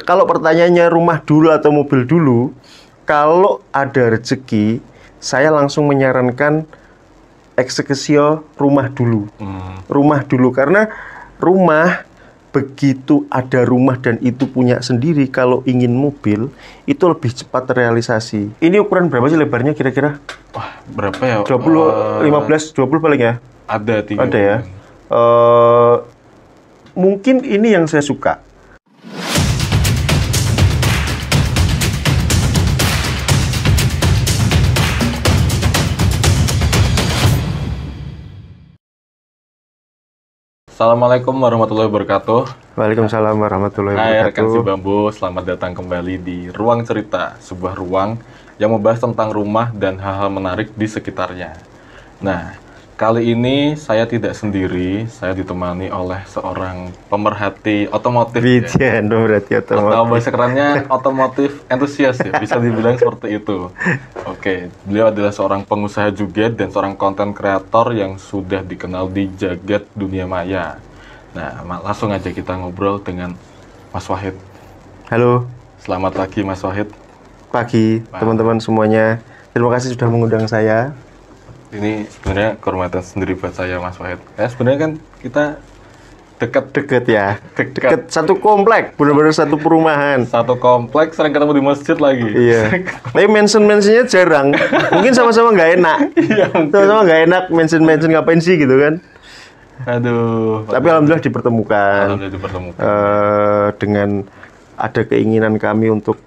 Kalau pertanyaannya rumah dulu atau mobil dulu, kalau ada rezeki, saya langsung menyarankan eksekusi rumah dulu. Rumah dulu, karena rumah, begitu ada rumah dan itu punya sendiri, kalau ingin mobil, itu lebih cepat terrealisasi. Ini ukuran berapa sih lebarnya kira-kira? Wah, berapa ya? 20, 15, 20 paling ya? Ada 3. Ada ya? Mungkin ini yang saya suka. Assalamualaikum warahmatullahi wabarakatuh. Waalaikumsalam warahmatullahi Hai rekan Si wabarakatuh. Bambu, selamat datang kembali di Ruang Cerita, sebuah ruang yang membahas tentang rumah dan hal-hal menarik di sekitarnya. Nah, kali ini saya tidak sendiri, saya ditemani oleh seorang pemerhati otomotif. Bijen, berarti Atau otomotif. bahasa kerennya otomotif entusias ya, bisa dibilang seperti itu. Oke, beliau adalah seorang pengusaha juga dan seorang konten kreator yang sudah dikenal di jagat dunia maya. Nah, langsung aja kita ngobrol dengan Mas Wahid. Halo, Selamat pagi Mas Wahid. pagi teman-teman semuanya. Terima kasih sudah mengundang saya. Ini sebenarnya kehormatan sendiri buat saya Mas Wahid. Ya sebenarnya kan kita Deket ya, Dekat. deket satu komplek, benar-benar satu perumahan. satu kompleks, sering ketemu di masjid lagi. Iya. Tapi mention-mentionnya jarang. Mungkin sama-sama nggak enak. Iya, mungkin. Sama-sama nggak enak mention ngapain sih gitu kan. Aduh. Tapi alhamdulillah dipertemukan. Alhamdulillah dipertemukan. Dengan ada keinginan kami untuk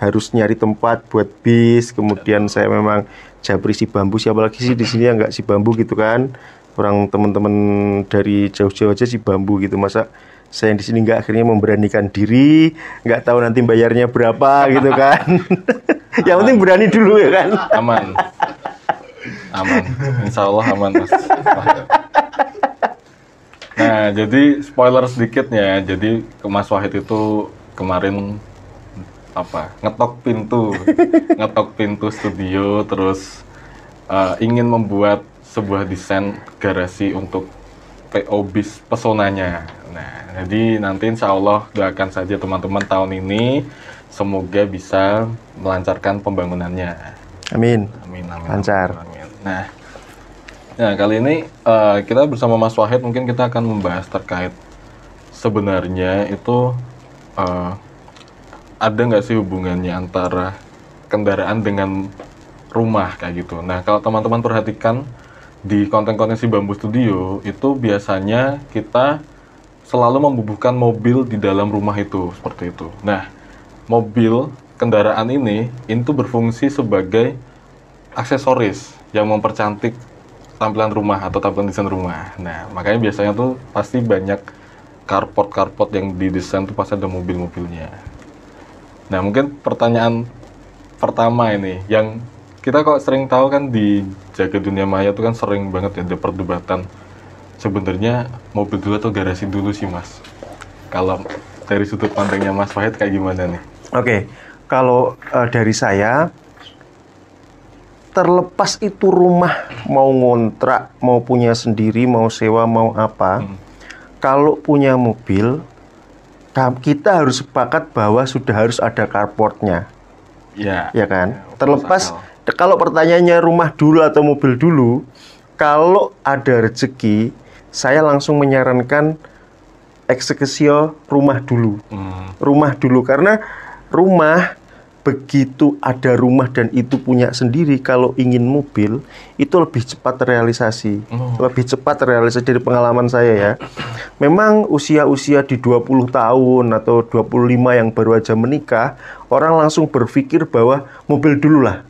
harus nyari tempat buat bis. Kemudian saya memang Japri Si Bambu, siapa lagi sih di sini yang nggak Si Bambu gitu kan? Orang teman-teman dari jauh-jauh aja Si Bambu gitu, masa saya yang di sini nggak akhirnya memberanikan diri, nggak tahu nanti bayarnya berapa gitu kan? Yang penting berani dulu ya kan? Aman. Aman. Insya Allah aman Mas. Nah, jadi spoiler sedikit ya. Jadi Mas Wahid itu kemarin ngetok pintu studio, terus ingin membuat sebuah desain garasi untuk PO bis pesonanya. Nah, jadi nanti insya Allah doakan saja teman-teman tahun ini semoga bisa melancarkan pembangunannya. Amin. Amin, amin. Lancar. Amin. Nah, kali ini kita bersama Mas Wahid mungkin kita akan membahas terkait sebenarnya itu ada nggak sih hubungannya antara kendaraan dengan rumah kayak gitu. Nah, kalau teman-teman perhatikan di konten-konten Si Bambu Studio itu biasanya kita selalu membubuhkan mobil di dalam rumah itu seperti itu. Nah, kendaraan ini itu berfungsi sebagai aksesoris yang mempercantik tampilan rumah atau tampilan desain rumah. Nah, makanya biasanya tuh pasti banyak carport yang didesain tuh pasti ada mobil-mobilnya. Nah, mungkin pertanyaan pertama ini yang kita kok sering tahu kan di jagat dunia maya tuh kan sering banget ya ada perdebatan sebenarnya mobil dulu atau garasi dulu sih Mas. Kalau dari sudut pandangnya Mas Wahid kayak gimana nih? Oke, kalau dari saya, terlepas itu rumah mau ngontrak, mau punya sendiri, mau sewa, mau apa, kalau punya mobil, kita harus sepakat bahwa sudah harus ada carportnya, ya kan? Terlepas, kalau pertanyaannya rumah dulu atau mobil dulu, kalau ada rezeki, saya langsung menyarankan eksekusi rumah dulu. Rumah dulu, karena rumah, begitu ada rumah dan itu punya sendiri, kalau ingin mobil itu lebih cepat terrealisasi. Lebih cepat terrealisasi dari pengalaman saya ya. Memang usia-usia di 20 tahun atau 25 yang baru aja menikah, orang langsung berpikir bahwa mobil dulu lah.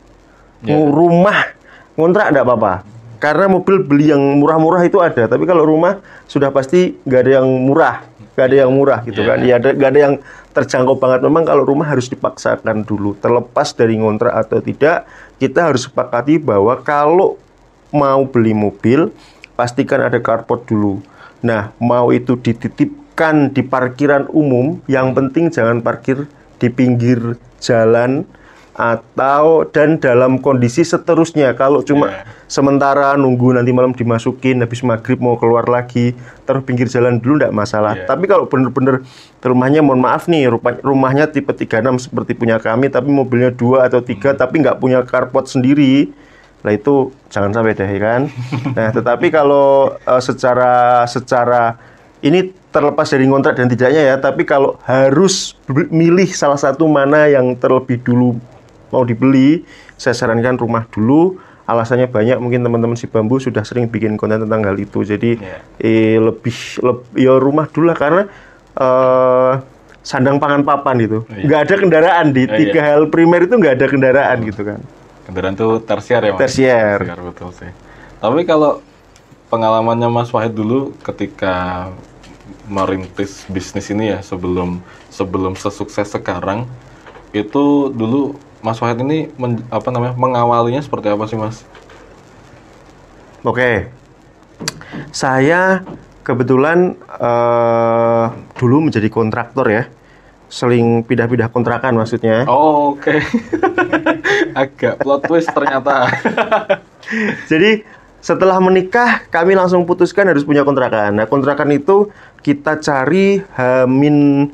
Rumah ngontrak enggak apa-apa. Karena mobil beli yang murah-murah itu ada, tapi kalau rumah sudah pasti nggak ada yang murah. Nggak ada yang murah gitu kan. Ya, nggak ada yang terjangkau banget. Memang kalau rumah harus dipaksakan dulu. Terlepas dari ngontrak atau tidak, kita harus sepakati bahwa kalau mau beli mobil, pastikan ada carport dulu. Nah, mau itu dititipkan di parkiran umum, yang penting jangan parkir di pinggir jalan atau dan dalam kondisi seterusnya. Kalau cuma sementara nunggu nanti malam dimasukin, habis maghrib mau keluar lagi, taruh pinggir jalan dulu nggak masalah. Tapi kalau bener-bener rumahnya, mohon maaf nih, rumahnya tipe 36 seperti punya kami, tapi mobilnya 2 atau 3, tapi nggak punya carport sendiri, lah itu jangan sampai deh, kan. Nah, tetapi kalau secara ini terlepas dari kontrak dan tidaknya ya, tapi kalau harus milih salah satu mana yang terlebih dulu mau dibeli, saya sarankan rumah dulu. Alasannya banyak, mungkin teman-teman si Bambu sudah sering bikin konten tentang hal itu. Jadi lebih ya rumah dulu lah, karena sandang pangan papan gitu. Nggak ada kendaraan di tiga hal primer itu, nggak ada kendaraan gitu kan. Kendaraan itu tersier ya Mas? Tersier. Betul sih. Tapi kalau pengalamannya Mas Wahid dulu ketika merintis bisnis ini ya, sebelum sesukses sekarang, itu dulu Mas Wahid ini mengawalinya seperti apa sih, Mas? Oke. Saya kebetulan dulu menjadi kontraktor ya. Seling pindah-pindah kontrakan maksudnya. Oh, oke. Agak plot twist ternyata. Jadi setelah menikah kami langsung putuskan harus punya kontrakan. Nah, kontrakan itu kita cari H-20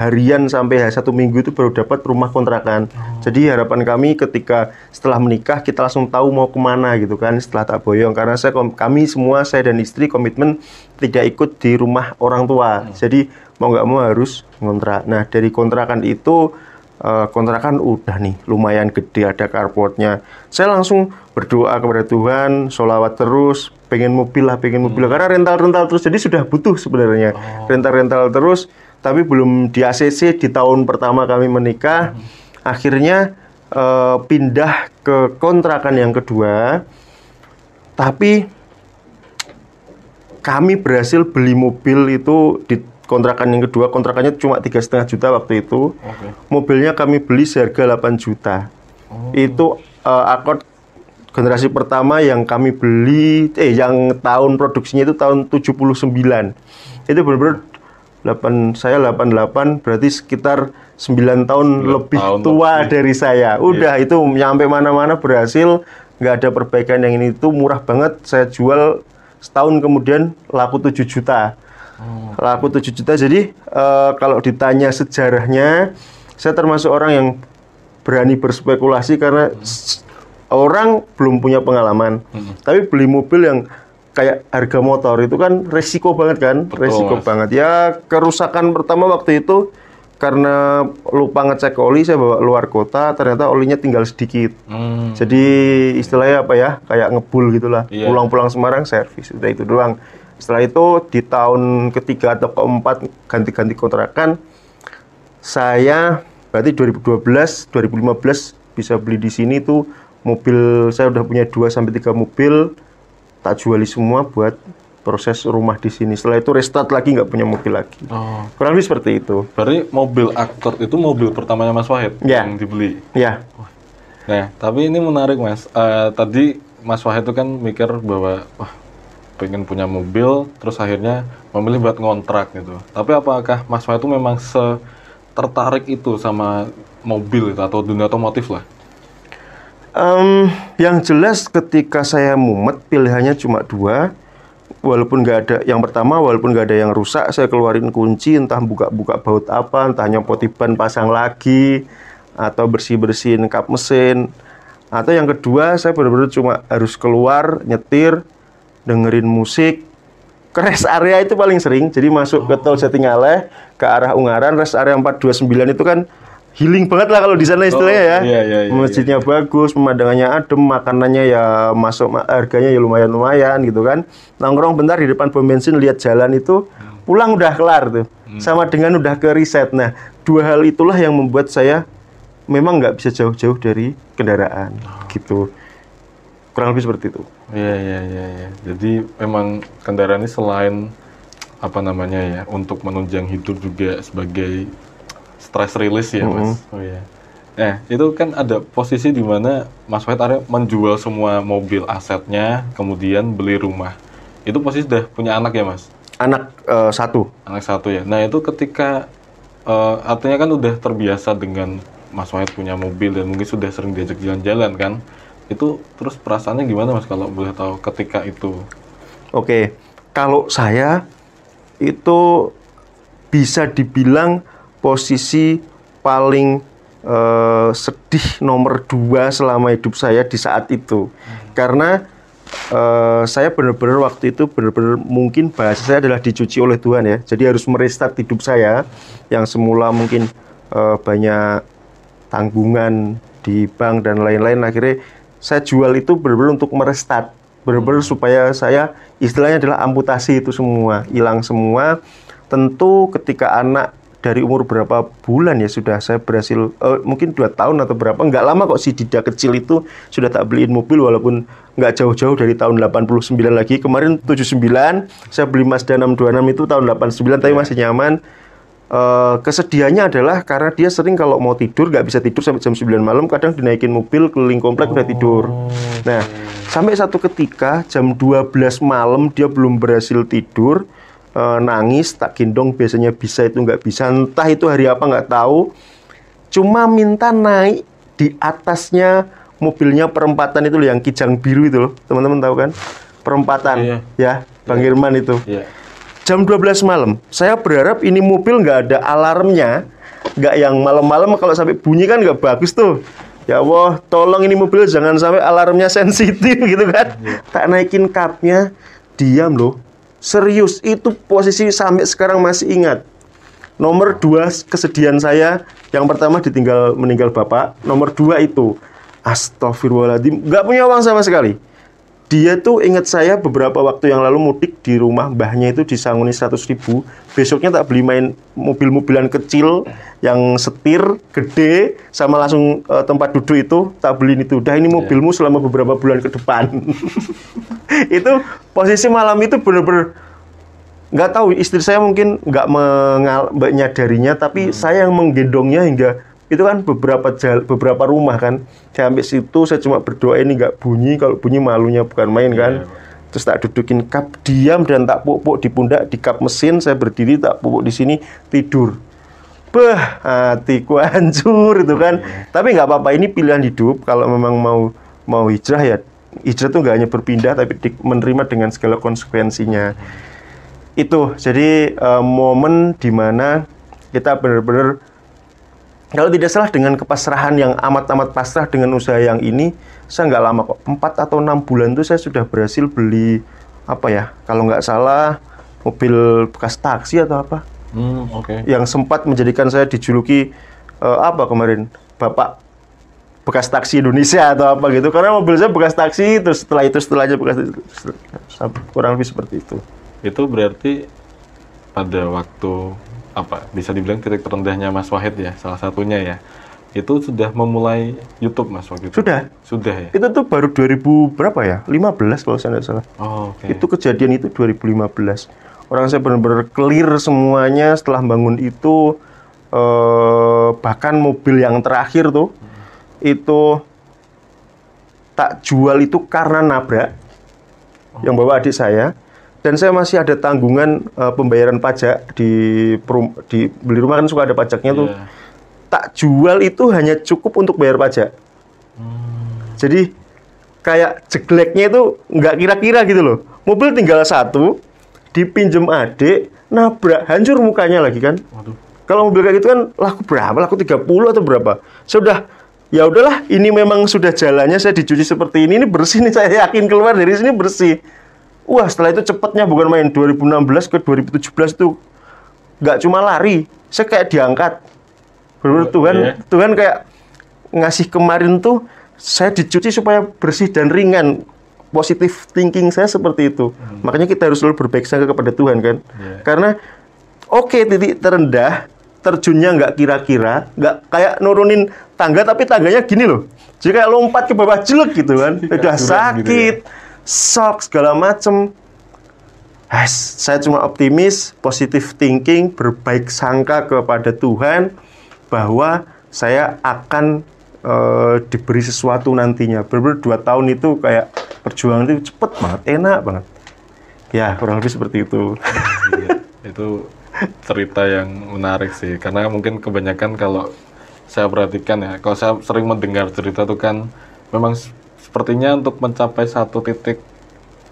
harian sampai H1 minggu itu baru dapat rumah kontrakan. Jadi harapan kami ketika setelah menikah kita langsung tahu mau kemana gitu kan, setelah tak boyong. Karena kami semua, saya dan istri, komitmen tidak ikut di rumah orang tua. Jadi mau nggak mau harus ngontrak. Nah, dari kontrakan itu kontrakan udah nih lumayan gede, ada carportnya. Saya langsung berdoa kepada Tuhan, sholawat terus, pengen mobil lah, karena rental terus. Jadi sudah butuh sebenarnya rental terus, tapi belum di ACC di tahun pertama kami menikah. Akhirnya pindah ke kontrakan yang kedua, tapi kami berhasil beli mobil itu di kontrakan yang kedua. Kontrakannya cuma 3,5 juta waktu itu. Mobilnya kami beli seharga 8 juta. Itu Accord generasi pertama yang kami beli, yang tahun produksinya itu tahun 79. Itu benar-benar 88, berarti sekitar 9 tahun lebih tua dari saya. Udah itu nyampe mana-mana berhasil, nggak ada perbaikan yang ini itu murah banget. Saya jual setahun kemudian laku 7 juta. Laku 7 juta. Jadi kalau ditanya sejarahnya, saya termasuk orang yang berani berspekulasi karena orang belum punya pengalaman. Tapi beli mobil yang kayak harga motor itu kan resiko banget kan. Betul, resiko Mas. banget. Ya kerusakan pertama waktu itu karena lupa ngecek oli, saya bawa luar kota, ternyata olinya tinggal sedikit. Jadi istilahnya apa ya, kayak ngebul gitulah. Pulang-pulang Semarang servis, udah itu doang. Setelah itu di tahun ketiga atau keempat ganti-ganti kontrakan, saya berarti 2012, 2015 bisa beli di sini tuh mobil. Saya udah punya 2-3 mobil, tak juali semua buat proses rumah di sini. Setelah itu restart lagi, nggak punya mobil lagi. Kurang lebih seperti itu. Berarti mobil Accord itu mobil pertamanya Mas Wahid yang dibeli? Ya. Nah, tapi ini menarik Mas. Tadi Mas Wahid itu kan mikir bahwa pengen punya mobil, terus akhirnya memilih buat ngontrak gitu. Tapi apakah Mas Wahid itu memang tertarik itu sama mobil itu, atau dunia otomotif lah? Yang jelas ketika saya mumet, pilihannya cuma 2. Walaupun nggak ada, yang pertama walaupun nggak ada yang rusak, saya keluarin kunci, entah buka-buka baut apa, entah nyopot ban pasang lagi, atau bersih-bersihin kap mesin. Atau yang kedua, saya benar-benar cuma harus keluar, nyetir, dengerin musik. Ke rest area itu paling sering, jadi masuk ke tol Jatingaleh, ke arah Ungaran, rest area 429 itu kan healing banget lah kalau di sana istilahnya ya. Masjidnya bagus, pemandangannya adem, makanannya ya masuk, harganya ya lumayan-lumayan gitu kan. Nongkrong bentar di depan pom bensin, lihat jalan itu, pulang udah kelar tuh. Sama dengan udah ke reset. Nah, 2 hal itulah yang membuat saya memang nggak bisa jauh-jauh dari kendaraan gitu. Kurang lebih seperti itu. Iya. Jadi memang kendaraan ini selain untuk menunjang hidup juga sebagai stress release ya, Mas. Nah, itu kan ada posisi di mana Mas Wahid akhirnya menjual semua mobil asetnya, kemudian beli rumah. Itu posisi sudah punya anak ya, Mas? Anak 1. Anak 1 ya. Nah, itu ketika artinya kan udah terbiasa dengan Mas Wahid punya mobil dan mungkin sudah sering diajak jalan-jalan kan, itu terus perasaannya gimana Mas kalau boleh tahu ketika itu? Oke, kalau saya itu bisa dibilang posisi paling sedih nomor 2 selama hidup saya di saat itu. Karena saya benar-benar waktu itu benar-benar mungkin bahasa saya adalah dicuci oleh Tuhan ya. Jadi harus merestart hidup saya yang semula mungkin banyak tanggungan di bank dan lain-lain. Akhirnya saya jual itu benar-benar untuk merestart, benar-benar supaya saya istilahnya adalah amputasi itu semua, hilang semua. Tentu ketika anak dari umur berapa bulan ya sudah saya berhasil, mungkin 2 tahun atau berapa, nggak lama kok, si Dida kecil itu sudah tak beliin mobil walaupun nggak jauh-jauh dari tahun 89 lagi. Kemarin 79, saya beli Mazda 626 itu tahun 89 tapi masih nyaman. Kesedihannya adalah karena dia sering kalau mau tidur nggak bisa tidur sampai jam 9 malam, kadang dinaikin mobil keliling komplek udah tidur. Nah, sampai satu ketika jam 12 malam dia belum berhasil tidur, nangis, tak gendong, biasanya bisa itu nggak bisa, entah itu hari apa nggak tahu, cuma minta naik di atasnya mobilnya perempatan itu loh, yang kijang biru itu loh, teman-teman tahu kan, perempatan ya Bang Irman itu. Jam 12 malam, saya berharap ini mobil nggak ada alarmnya, nggak yang malam-malam kalau sampai bunyi kan nggak bagus tuh. Ya Allah, tolong ini mobil jangan sampai alarmnya sensitif gitu kan. Tak naikin kapnya, diam loh. Serius, itu posisi sampai sekarang masih ingat. Nomor 2 kesedihan saya, yang pertama ditinggal meninggal bapak. Nomor 2 itu, astagfirullahaladzim, nggak punya uang sama sekali. Dia tuh ingat saya beberapa waktu yang lalu mudik di rumah mbahnya itu disanguni 100.000. Besoknya tak beli main mobil-mobilan kecil yang setir gede sama langsung tempat duduk itu tak beliin itu. Udah ini mobilmu selama beberapa bulan ke depan. Itu posisi malam itu bener-bener nggak tahu, istri saya mungkin nggak menyadarinya, tapi saya yang menggendongnya hingga itu kan beberapa rumah kan. Saya sampai situ saya cuma berdoa ini nggak bunyi, kalau bunyi malunya bukan main kan. Terus tak dudukin kap, diam dan tak pupuk di pundak di kap mesin, saya berdiri tak pupuk di sini tidur. Bah, hatiku hancur itu kan. Tapi nggak apa-apa, ini pilihan hidup. Kalau memang mau hijrah ya hijrah tuh nggak hanya berpindah tapi menerima dengan segala konsekuensinya. Itu jadi momen dimana kita benar-benar, kalau tidak salah dengan kepasrahan yang amat-amat pasrah dengan usaha yang ini, saya nggak lama kok, 4 atau 6 bulan itu saya sudah berhasil beli apa ya, kalau nggak salah mobil bekas taksi atau apa. Yang sempat menjadikan saya dijuluki apa kemarin, Bapak bekas taksi Indonesia atau apa gitu, karena mobil saya bekas taksi, terus setelahnya bekas kurang lebih seperti itu. Itu berarti pada waktu apa bisa dibilang titik terendahnya Mas Wahid ya, salah satunya ya, itu sudah memulai YouTube Mas waktu itu? Sudah ya? Itu tuh baru 2000 berapa ya? 15 kalau saya nggak salah. Itu kejadian itu 2015. Orang saya benar-benar clear semuanya setelah bangun itu. Bahkan mobil yang terakhir tuh itu tak jual itu karena nabrak yang bawa adik saya. Dan saya masih ada tanggungan pembayaran pajak di beli rumah kan suka ada pajaknya tuh. Tak jual itu hanya cukup untuk bayar pajak. Jadi kayak jegleknya itu nggak kira-kira gitu loh. Mobil tinggal 1, dipinjem adik, nabrak, hancur mukanya lagi kan. Kalau mobil kayak gitu kan laku berapa? Laku 30 atau berapa? Sudah, ya udahlah, ini memang sudah jalannya, saya dicuci seperti ini bersih nih, saya yakin keluar dari sini bersih. Wah, setelah itu cepatnya bukan main, 2016 ke 2017 itu nggak cuma lari, saya kayak diangkat. Benar-benar Tuhan kayak ngasih kemarin tuh, saya dicuci supaya bersih dan ringan. Positive thinking saya seperti itu. Makanya kita harus selalu berbaik sangka kepada Tuhan kan. Karena titik terendah, terjunnya nggak kira-kira, nggak kayak nurunin tangga tapi tangganya gini loh. Jadi kayak lompat ke bawah jelek gitu kan. Udah sakit. Gitu ya? Shock segala macem. Saya cuma optimis, positive thinking, berbaik sangka kepada Tuhan bahwa saya akan diberi sesuatu nantinya. Benar-benar 2 tahun itu kayak perjuangan itu cepet banget, enak banget. Ya kurang lebih seperti itu. Itu cerita yang menarik sih, karena mungkin kebanyakan kalau saya perhatikan ya, kalau saya sering mendengar cerita tuh kan, memang sepertinya untuk mencapai satu titik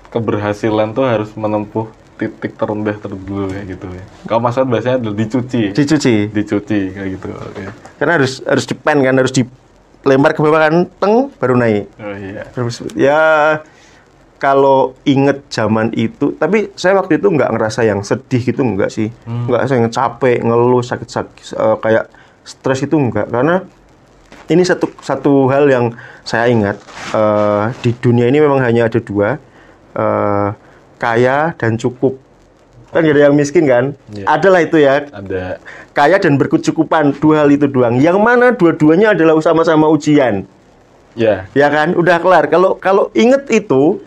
keberhasilan tuh harus menempuh titik terendah terdulu ya gitu ya. Kalau Mas Wahid biasanya adalah dicuci kayak gitu. Okay. Karena harus dipen kan, harus dilempar ke bawah kan, teng baru naik. Oh iya. Terus ya kalau inget zaman itu, tapi saya waktu itu nggak ngerasa yang sedih gitu, enggak sih. Nggak saya yang capek, ngeluh, sakit-sakit, kayak stres itu enggak. Karena ini satu hal yang saya ingat, di dunia ini memang hanya ada dua, kaya dan cukup. Kan gak ada yang miskin kan? Yeah. Adalah itu ya. Ada. Kaya dan berkecukupan, dua hal itu doang. Yang mana dua-duanya adalah sama-sama ujian. Ya. Ya kan? Udah kelar. Kalau inget itu,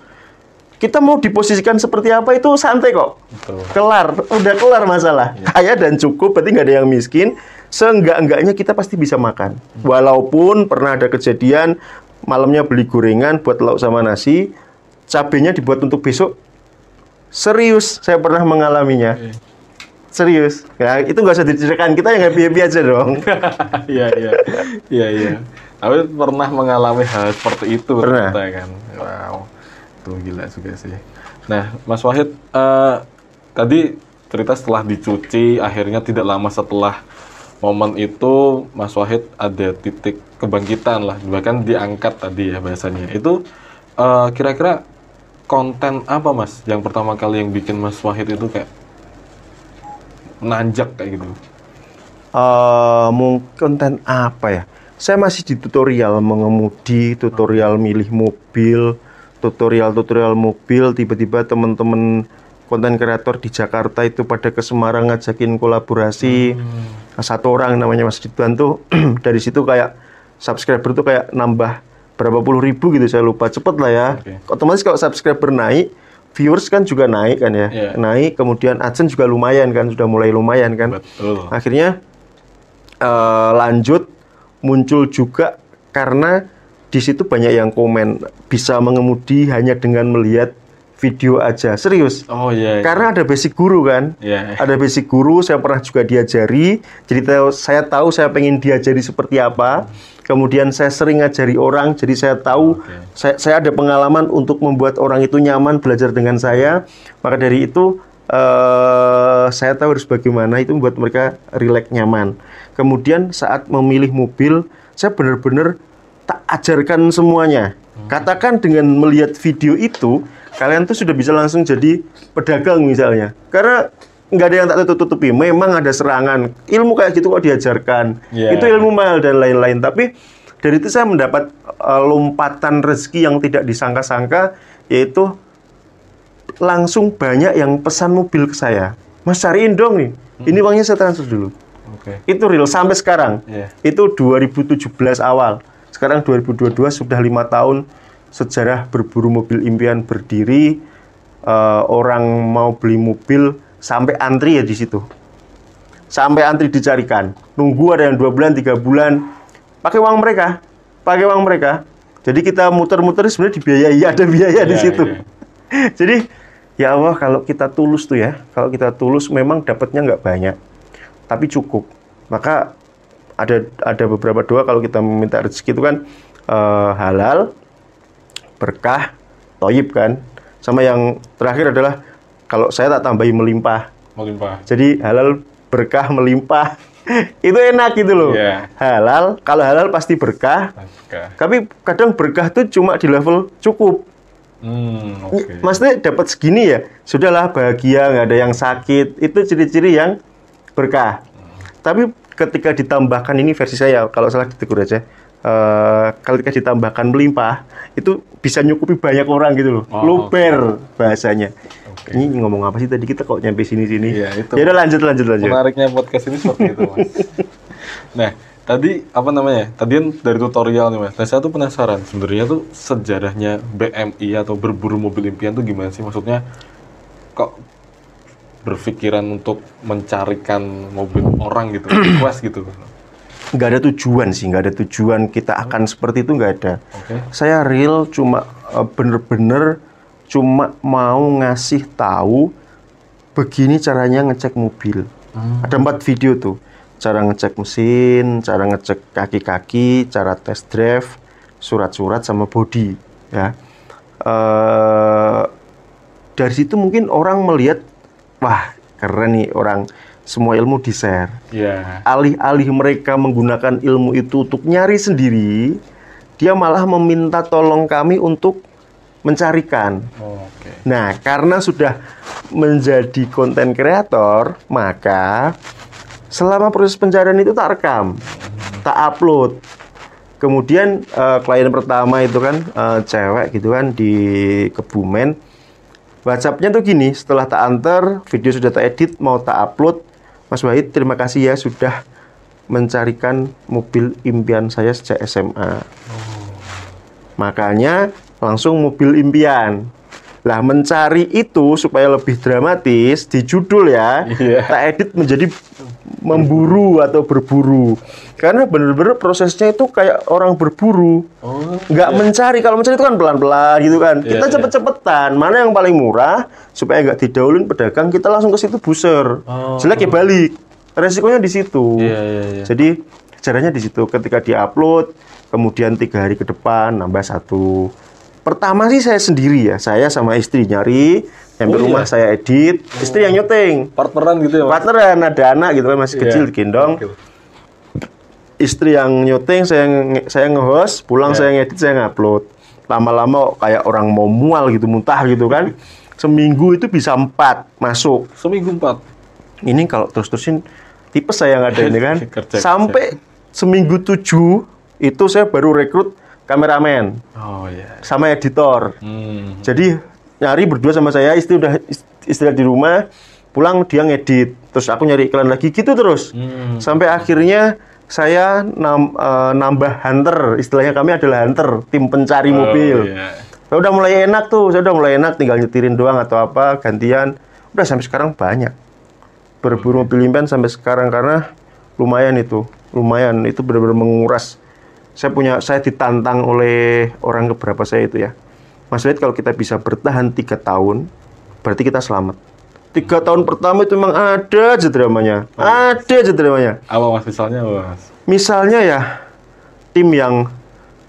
kita mau diposisikan seperti apa itu santai kok. Betul. Kelar. Udah kelar masalah. Yeah. Kaya dan cukup, berarti nggak ada yang miskin. Seenggak-enggaknya kita pasti bisa makan. Walaupun pernah ada kejadian, malamnya beli gorengan buat lauk sama nasi, cabenya dibuat untuk besok. Serius, saya pernah mengalaminya. Serius. Ya, itu nggak usah diceritakan. Kita yang happy-happy aja dong. Iya. Aku pernah mengalami hal seperti itu. Pernah. Kan. Wow. Itu gila juga sih. Nah, Mas Wahid, tadi cerita setelah dicuci, akhirnya tidak lama setelah momen itu, Mas Wahid ada titik kebangkitan lah. Bahkan diangkat tadi ya bahasanya. Itu kira-kira konten apa Mas yang pertama kali yang bikin Mas Wahid itu kayak menanjak kayak gitu? Mungkin konten apa ya? Saya masih di tutorial mengemudi, tutorial milih mobil, tutorial mobil. Tiba-tiba teman-teman konten kreator di Jakarta itu pada ke Semarang ngajakin kolaborasi. Satu orang namanya Mas Ridwan tuh dari situ kayak subscriber tuh kayak nambah berapa puluh ribu gitu, saya lupa. Cepet lah ya. Okay. Otomatis kalau subscriber naik, viewers kan juga naik kan ya. Yeah. Naik, kemudian AdSense juga lumayan kan, sudah mulai lumayan kan. Betul. Akhirnya lanjut muncul juga karena di situ banyak yang komen bisa mengemudi hanya dengan melihat video aja. Serius. Oh iya. Yeah. Karena ada basic guru kan. Yeah. Ada basic guru, saya pernah juga diajari. Jadi saya tahu saya pengen diajari seperti apa. Kemudian saya sering ngajari orang, jadi saya tahu, saya ada pengalaman untuk membuat orang itu nyaman belajar dengan saya. Maka dari itu, saya tahu harus bagaimana itu membuat mereka rileks, nyaman. Kemudian saat memilih mobil, saya benar-benar tak ajarkan semuanya. Katakan dengan melihat video itu, kalian tuh sudah bisa langsung jadi pedagang misalnya. Karena nggak ada yang tak tutup-tutupi. Memang ada serangan. Ilmu kayak gitu kok diajarkan. Yeah. Itu ilmu mahal dan lain-lain. Tapi dari itu saya mendapat lompatan rezeki yang tidak disangka-sangka, yaitu langsung banyak yang pesan mobil ke saya. Mas cariin dong nih. Ini uangnya saya transfer dulu. Okay. Itu real sampai sekarang. Yeah. Itu 2017 awal. Sekarang 2022 sudah 5 tahun sejarah berburu mobil impian berdiri. Orang mau beli mobil sampai antri ya di situ. Sampai antri dicarikan. Nunggu ada yang 2 bulan, 3 bulan. Pakai uang mereka. Jadi kita muter-muter sebenarnya dibiayai, ada biaya di situ. Yeah. Jadi ya Allah, kalau kita tulus tuh ya, kalau kita tulus memang dapatnya nggak banyak, tapi cukup. Maka ada beberapa doa kalau kita meminta rezeki itu kan halal, berkah, thayyib kan. Sama yang terakhir adalah kalau saya tak tambahi melimpah. Jadi halal, berkah, melimpah. Itu enak gitu loh. Yeah. Halal, kalau halal pasti berkah. Tapi kadang berkah tuh cuma di level cukup. Okay. Maksudnya dapat segini ya, sudahlah bahagia, nggak ada yang sakit. Itu ciri-ciri yang berkah. Tapi ketika ditambahkan, ini versi saya, kalau salah ditegur aja. Ketika ditambahkan melimpah, itu bisa nyukupi banyak orang gitu loh. Luber bahasanya. Okay. Ini ngomong apa sih tadi, kita kok nyampe sini-sini? Ya, itu. Ya udah lanjut. Menariknya podcast ini seperti itu, Mas. Nah, tadi apa namanya? Tadi dari tutorial nih, Mas. Nah, saya tuh penasaran sebenarnya tuh sejarahnya BMI atau berburu mobil impian tuh gimana sih? Maksudnya kok berpikiran untuk mencarikan mobil orang gitu, request gitu? Nggak ada tujuan sih, nggak ada tujuan kita akan seperti itu, nggak ada. Okay. Saya real cuma bener-bener cuma mau ngasih tahu begini caranya ngecek mobil. Ada 4 video tuh. cara ngecek mesin, cara ngecek kaki-kaki, cara test drive, surat-surat sama body ya. Dari situ mungkin orang melihat, wah keren nih orang, semua ilmu di-share. Iya. Alih-alih mereka menggunakan ilmu itu untuk nyari sendiri, dia malah meminta tolong kami untuk mencarikan. Oke. Nah, karena sudah menjadi konten kreator, maka selama proses pencarian itu tak rekam, tak upload. Kemudian klien pertama itu kan cewek gitu kan di Kebumen. WhatsApp-nya tuh gini, setelah tak antar, video sudah tak edit, mau tak upload. Mas Wahid, terima kasih ya sudah mencarikan mobil impian saya sejak SMA. Makanya langsung mobil impian. Lah mencari itu supaya lebih dramatis di judul ya, tak edit menjadi memburu atau berburu. Karena bener-bener prosesnya itu kayak orang berburu. Nggak mencari, kalau mencari itu kan pelan-pelan gitu kan. Kita cepet-cepetan, mana yang paling murah supaya nggak didahuluin pedagang, kita langsung ke situ buser. Jelek ya balik. Resikonya di situ. Jadi caranya di situ. Ketika diupload, kemudian 3 hari ke depan nambah 1. Pertama sih saya sendiri ya, saya sama istri nyari, sampai rumah saya edit, istri yang nyuting. Partneran gitu ya, Mas? Partneran, ada anak gitu kan, masih kecil, gendong. Istri yang nyuting, saya nge-host, pulang saya ngedit, saya ngupload. Lama-lama kayak orang mau mual gitu, muntah gitu kan. Seminggu itu bisa 4 masuk. Seminggu 4? Ini kalau terus-terusin, tipes saya nggak ada ini kan. Sampai seminggu 7, itu saya baru rekrut kameramen, sama editor. Jadi nyari berdua sama saya, istri udah istirahat di rumah, pulang dia ngedit, terus aku nyari iklan lagi gitu terus. Sampai akhirnya saya nambah hunter, istilahnya kami adalah hunter, tim pencari mobil. Saya udah mulai enak tuh, tinggal nyetirin doang atau apa, gantian. Udah sampai sekarang banyak. Berburu mobil impian sampai sekarang karena lumayan itu benar-benar menguras. Saya ditantang oleh orang keberapa saya itu ya. Mas Wahid, kalau kita bisa bertahan 3 tahun, berarti kita selamat. 3 tahun pertama itu memang ada aja dramanya. Apa Mas misalnya, Mas? Misalnya ya, tim yang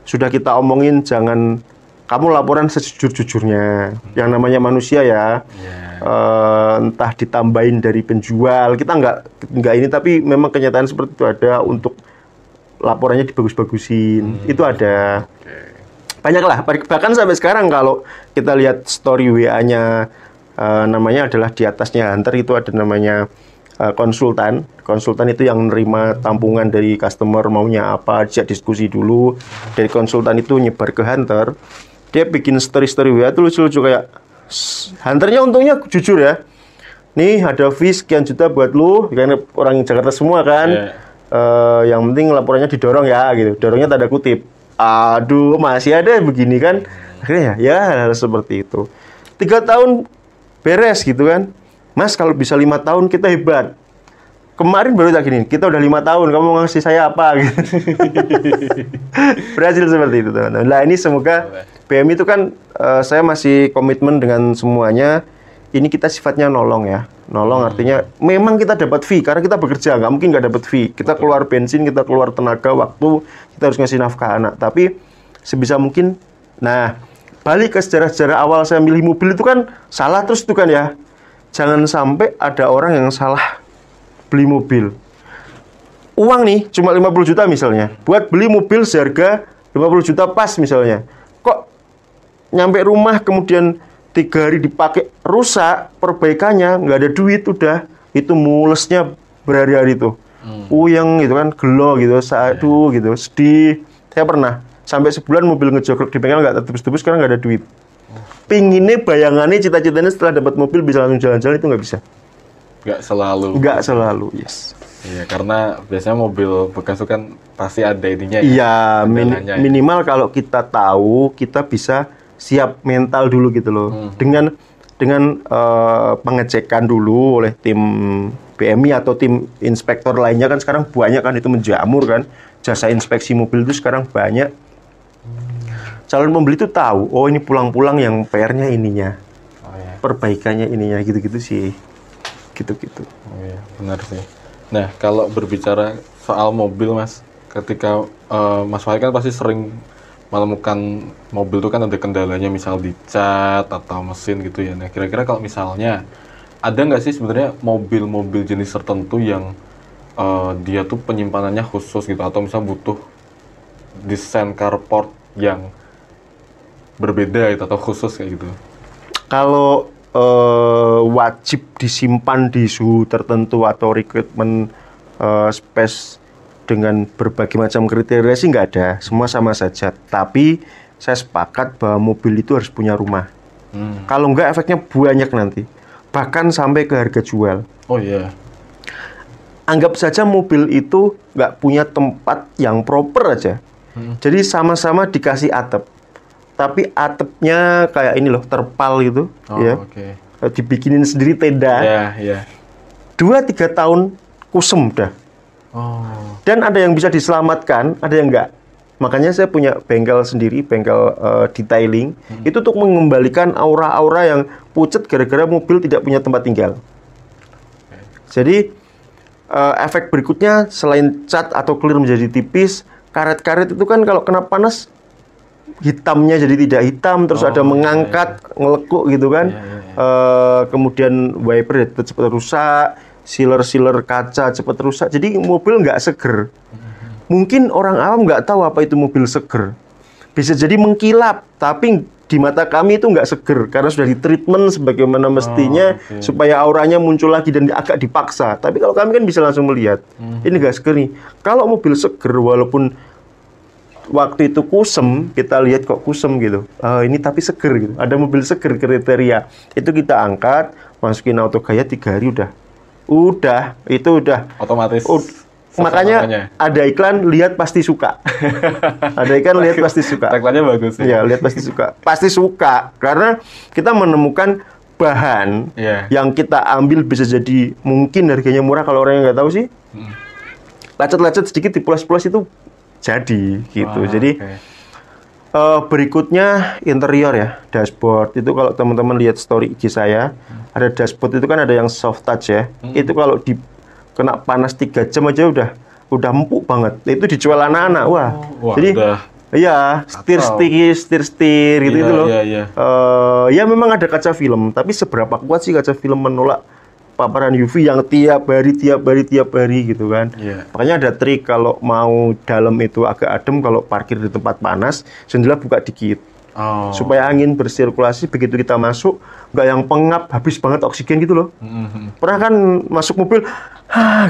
sudah kita omongin, jangan kamu laporan sejujur-jujurnya. Yang namanya manusia ya. Entah ditambahin dari penjual, kita nggak ini, tapi memang kenyataan seperti itu ada untuk laporannya dibagus-bagusin, itu ada. Banyak lah, bahkan sampai sekarang kalau kita lihat story WA-nya, namanya adalah di atasnya hunter itu ada namanya konsultan. Konsultan itu yang menerima tampungan dari customer maunya apa, dijak diskusi dulu. Dari konsultan itu nyebar ke hunter, dia bikin story-story WA itu lucu-lucu kayak, hunternya untungnya jujur ya, nih ada fee sekian juta buat lu, karena orang Jakarta semua kan. Yang penting laporannya didorong ya gitu, dorongnya tanda kutip. Aduh, masih ada begini kan. Akhirnya ya hal seperti itu. 3 tahun beres gitu kan. Mas, kalau bisa 5 tahun kita hebat. Kemarin baru tak gini, kita udah 5 tahun, kamu mau ngasih saya apa gitu. Berhasil seperti itu teman-teman. Nah ini semoga BMI itu kan saya masih komitmen dengan semuanya. Ini kita sifatnya nolong ya. Nolong artinya memang kita dapat fee karena kita bekerja, nggak mungkin nggak dapat fee. Kita keluar bensin, kita keluar tenaga, waktu, kita harus ngasih nafkah anak. Tapi sebisa mungkin, nah balik ke sejarah-sejarah awal saya milih mobil itu kan salah terus itu kan ya. Jangan sampai ada orang yang salah beli mobil. Uang nih cuma 50 juta misalnya, buat beli mobil seharga 50 juta pas misalnya. Kok nyampe rumah kemudian 3 hari dipakai rusak, perbaikannya nggak ada duit, udah itu mulesnya berhari-hari tuh. Puyeng gitu kan, gelo gitu, aduh gitu, sedih. Saya pernah sampai sebulan mobil ngejogrok di bengkel nggak tebus-tebus karena nggak ada duit. Pinginnya, bayangannya, cita-citanya setelah dapat mobil bisa langsung jalan-jalan, itu nggak bisa. Nggak selalu, yes. Iya, karena biasanya mobil bekas itu kan pasti ada ininya ya. Iya, minimal kalau kita tahu, kita bisa siap mental dulu gitu loh. Dengan pengecekan dulu oleh tim BMI atau tim inspektor lainnya kan sekarang banyak kan, itu menjamur kan. Jasa inspeksi mobil itu sekarang banyak. Calon pembeli itu tahu, oh ini pulang-pulang yang PR-nya ininya. Perbaikannya ininya gitu-gitu sih. Gitu-gitu. Oh iya, benar sih. Nah, kalau berbicara soal mobil, Mas, ketika Mas Wahid kan pasti sering menemukan mobil itu kan ada kendalanya, misal di cat atau mesin gitu ya. Nah, kira-kira kalau misalnya ada nggak sih sebenarnya mobil-mobil jenis tertentu yang dia tuh penyimpanannya khusus gitu, atau misalnya butuh desain carport yang berbeda gitu, atau khusus kayak gitu? Kalau wajib disimpan di suhu tertentu atau requirement space dengan berbagai macam kriteria sih nggak ada, semua sama saja. Tapi saya sepakat bahwa mobil itu harus punya rumah. Kalau nggak efeknya banyak nanti, bahkan sampai ke harga jual. Oh iya. Anggap saja mobil itu nggak punya tempat yang proper aja. Jadi sama-sama dikasih atap, tapi atapnya kayak ini loh, terpal gitu, ya. Oke. Dibikinin sendiri tenda. Iya, iya. 2-3 tahun kusem dah. Dan ada yang bisa diselamatkan, ada yang enggak. Makanya saya punya bengkel sendiri, bengkel detailing. Itu untuk mengembalikan aura-aura yang pucat gara-gara mobil tidak punya tempat tinggal. Jadi efek berikutnya selain cat atau clear menjadi tipis, karet-karet itu kan kalau kena panas hitamnya jadi tidak hitam, terus ada mengangkat, ngelekuk gitu kan. Kemudian wiper cepat rusak, sealer kaca cepat rusak. Jadi mobil nggak seger. Mungkin orang awam nggak tahu apa itu mobil seger. Bisa jadi mengkilap, tapi di mata kami itu nggak seger karena sudah ditreatment sebagaimana mestinya supaya auranya muncul lagi dan agak dipaksa. Tapi kalau kami kan bisa langsung melihat ini nggak seger nih. Kalau mobil seger walaupun waktu itu kusem, kita lihat kok kusem gitu. Ini tapi seger gitu. Ada mobil seger kriteria. Itu kita angkat, masukin auto gaya 3 hari udah otomatis. Makanya namanya. Ada iklan lihat pasti suka. Ada iklan lihat pasti suka. Tagline-nya bagus ya. Iya, lihat pasti suka. Pasti suka karena kita menemukan bahan yang kita ambil bisa jadi mungkin harganya murah kalau orang yang nggak tahu sih. Lecet-lecet sedikit dipulas-pulas itu jadi gitu. Jadi berikutnya interior ya, dashboard. Itu kalau teman-teman lihat story IG saya, ada dashboard itu kan ada yang soft touch ya. Itu kalau kena panas 3 jam aja udah empuk banget. Itu dijual anak-anak. Wah jadi iya, setir gitu itu loh. Ya memang ada kaca film, tapi seberapa kuat sih kaca film menolak paparan UV yang tiap hari gitu kan. Makanya ada trik kalau mau dalam itu agak adem, kalau parkir di tempat panas, jendela buka dikit. Supaya angin bersirkulasi, begitu kita masuk nggak yang pengap, habis banget oksigen gitu loh. Pernah kan masuk mobil,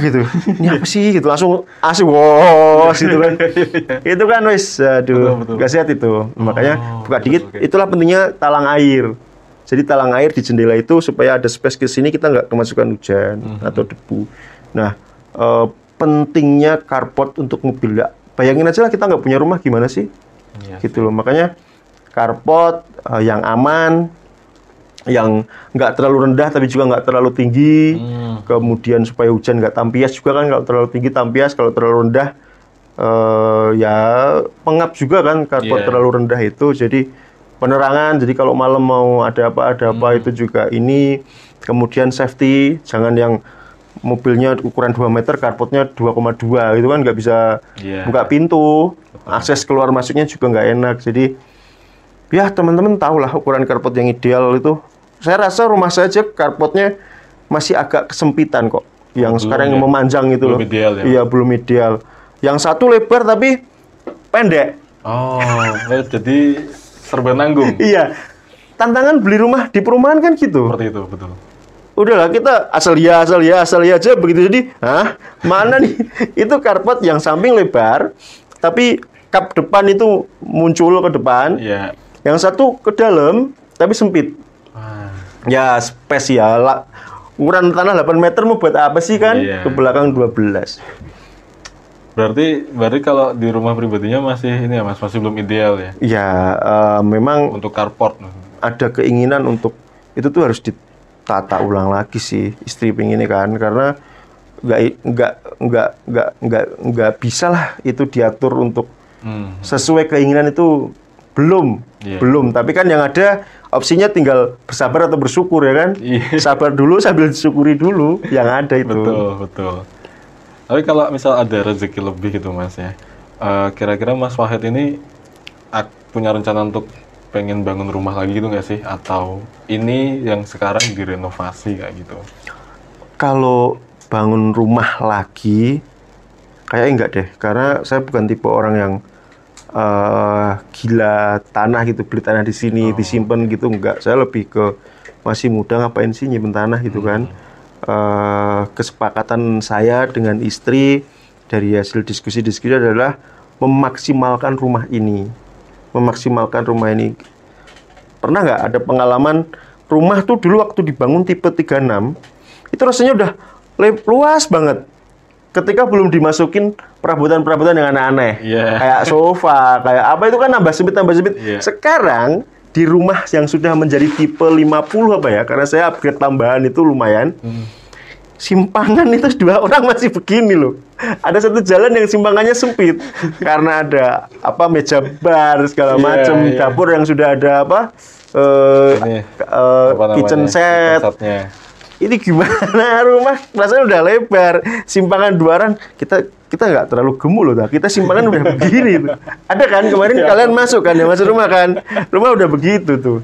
gitu. Ini apa sih gitu, langsung AC gitu kan. Itu kan wis aduh, nggak sehat itu. Makanya buka dikit, itulah pentingnya talang air. Jadi talang air di jendela itu supaya ada space ke sini, kita nggak kemasukan hujan atau debu. Nah, pentingnya carport untuk mobil. Bayangin aja lah kita nggak punya rumah gimana sih? Gitu loh. Makanya carport yang aman, yang nggak terlalu rendah tapi juga nggak terlalu tinggi. Kemudian supaya hujan nggak tampias juga kan, kalau terlalu tinggi tampias, kalau terlalu rendah ya pengap juga kan carport terlalu rendah itu. Jadi penerangan, jadi kalau malam mau ada apa itu juga ini. Kemudian safety, jangan yang mobilnya ukuran 2 meter, carportnya 2,2 gitu kan, nggak bisa buka pintu, akses keluar masuknya juga nggak enak. Jadi ya teman-teman tahu lah ukuran carport yang ideal itu. Saya rasa rumah saya aja carportnya masih agak kesempitan kok, yang sekarang yang memanjang itu belum loh. Ideal, ya? Iya belum ideal. Yang satu lebar tapi pendek. Jadi serba nanggung. Iya. Tantangan beli rumah di perumahan kan gitu. Seperti itu, betul. Udahlah kita asal ya aja begitu. Jadi, mana nih? Itu karpet yang samping lebar, tapi kap depan itu muncul ke depan. Yang satu ke dalam, tapi sempit. Ya, spesial. Ukuran tanah 8 meter mau buat apa sih kan? Ke belakang 12. Berarti kalau di rumah pribadinya masih ini ya Mas, masih belum ideal ya? Ya, memang untuk carport ada keinginan untuk itu tuh harus ditata ulang lagi sih stripping ini kan, karena nggak bisa lah itu diatur untuk sesuai keinginan itu belum. Tapi kan yang ada opsinya tinggal bersabar atau bersyukur ya kan. Sabar dulu sambil disyukuri dulu yang ada itu. Betul. Tapi kalau misal ada rezeki lebih gitu Mas ya, kira-kira Mas Wahid ini punya rencana untuk pengen bangun rumah lagi gitu nggak sih? Atau ini yang sekarang direnovasi kayak gitu? Kalau bangun rumah lagi, kayaknya enggak deh. Karena saya bukan tipe orang yang gila tanah gitu, beli tanah di sini, disimpan gitu, enggak. Saya lebih ke masih muda ngapain sih nyimpen tanah gitu kan. Kesepakatan saya dengan istri dari hasil diskusi-diskusi adalah memaksimalkan rumah ini. Pernah nggak ada pengalaman rumah tuh dulu waktu dibangun tipe 36 itu rasanya udah luas banget ketika belum dimasukin perabotan-perabotan yang aneh-aneh, kayak sofa, kayak apa itu kan nambah sempit. Sekarang di rumah yang sudah menjadi tipe 50 apa ya, karena saya upgrade tambahan itu lumayan, simpangan itu 2 orang masih begini loh. Ada satu jalan yang simpangannya sempit karena ada meja bar segala macam, dapur yang sudah ada kitchen set. Ini gimana rumah rasanya udah lebar, simpangan 2 orang, kita nggak terlalu gemuk loh, kita simpangan udah begini tuh. Ada kan kemarin kalian masuk rumah kan, rumah udah begitu tuh.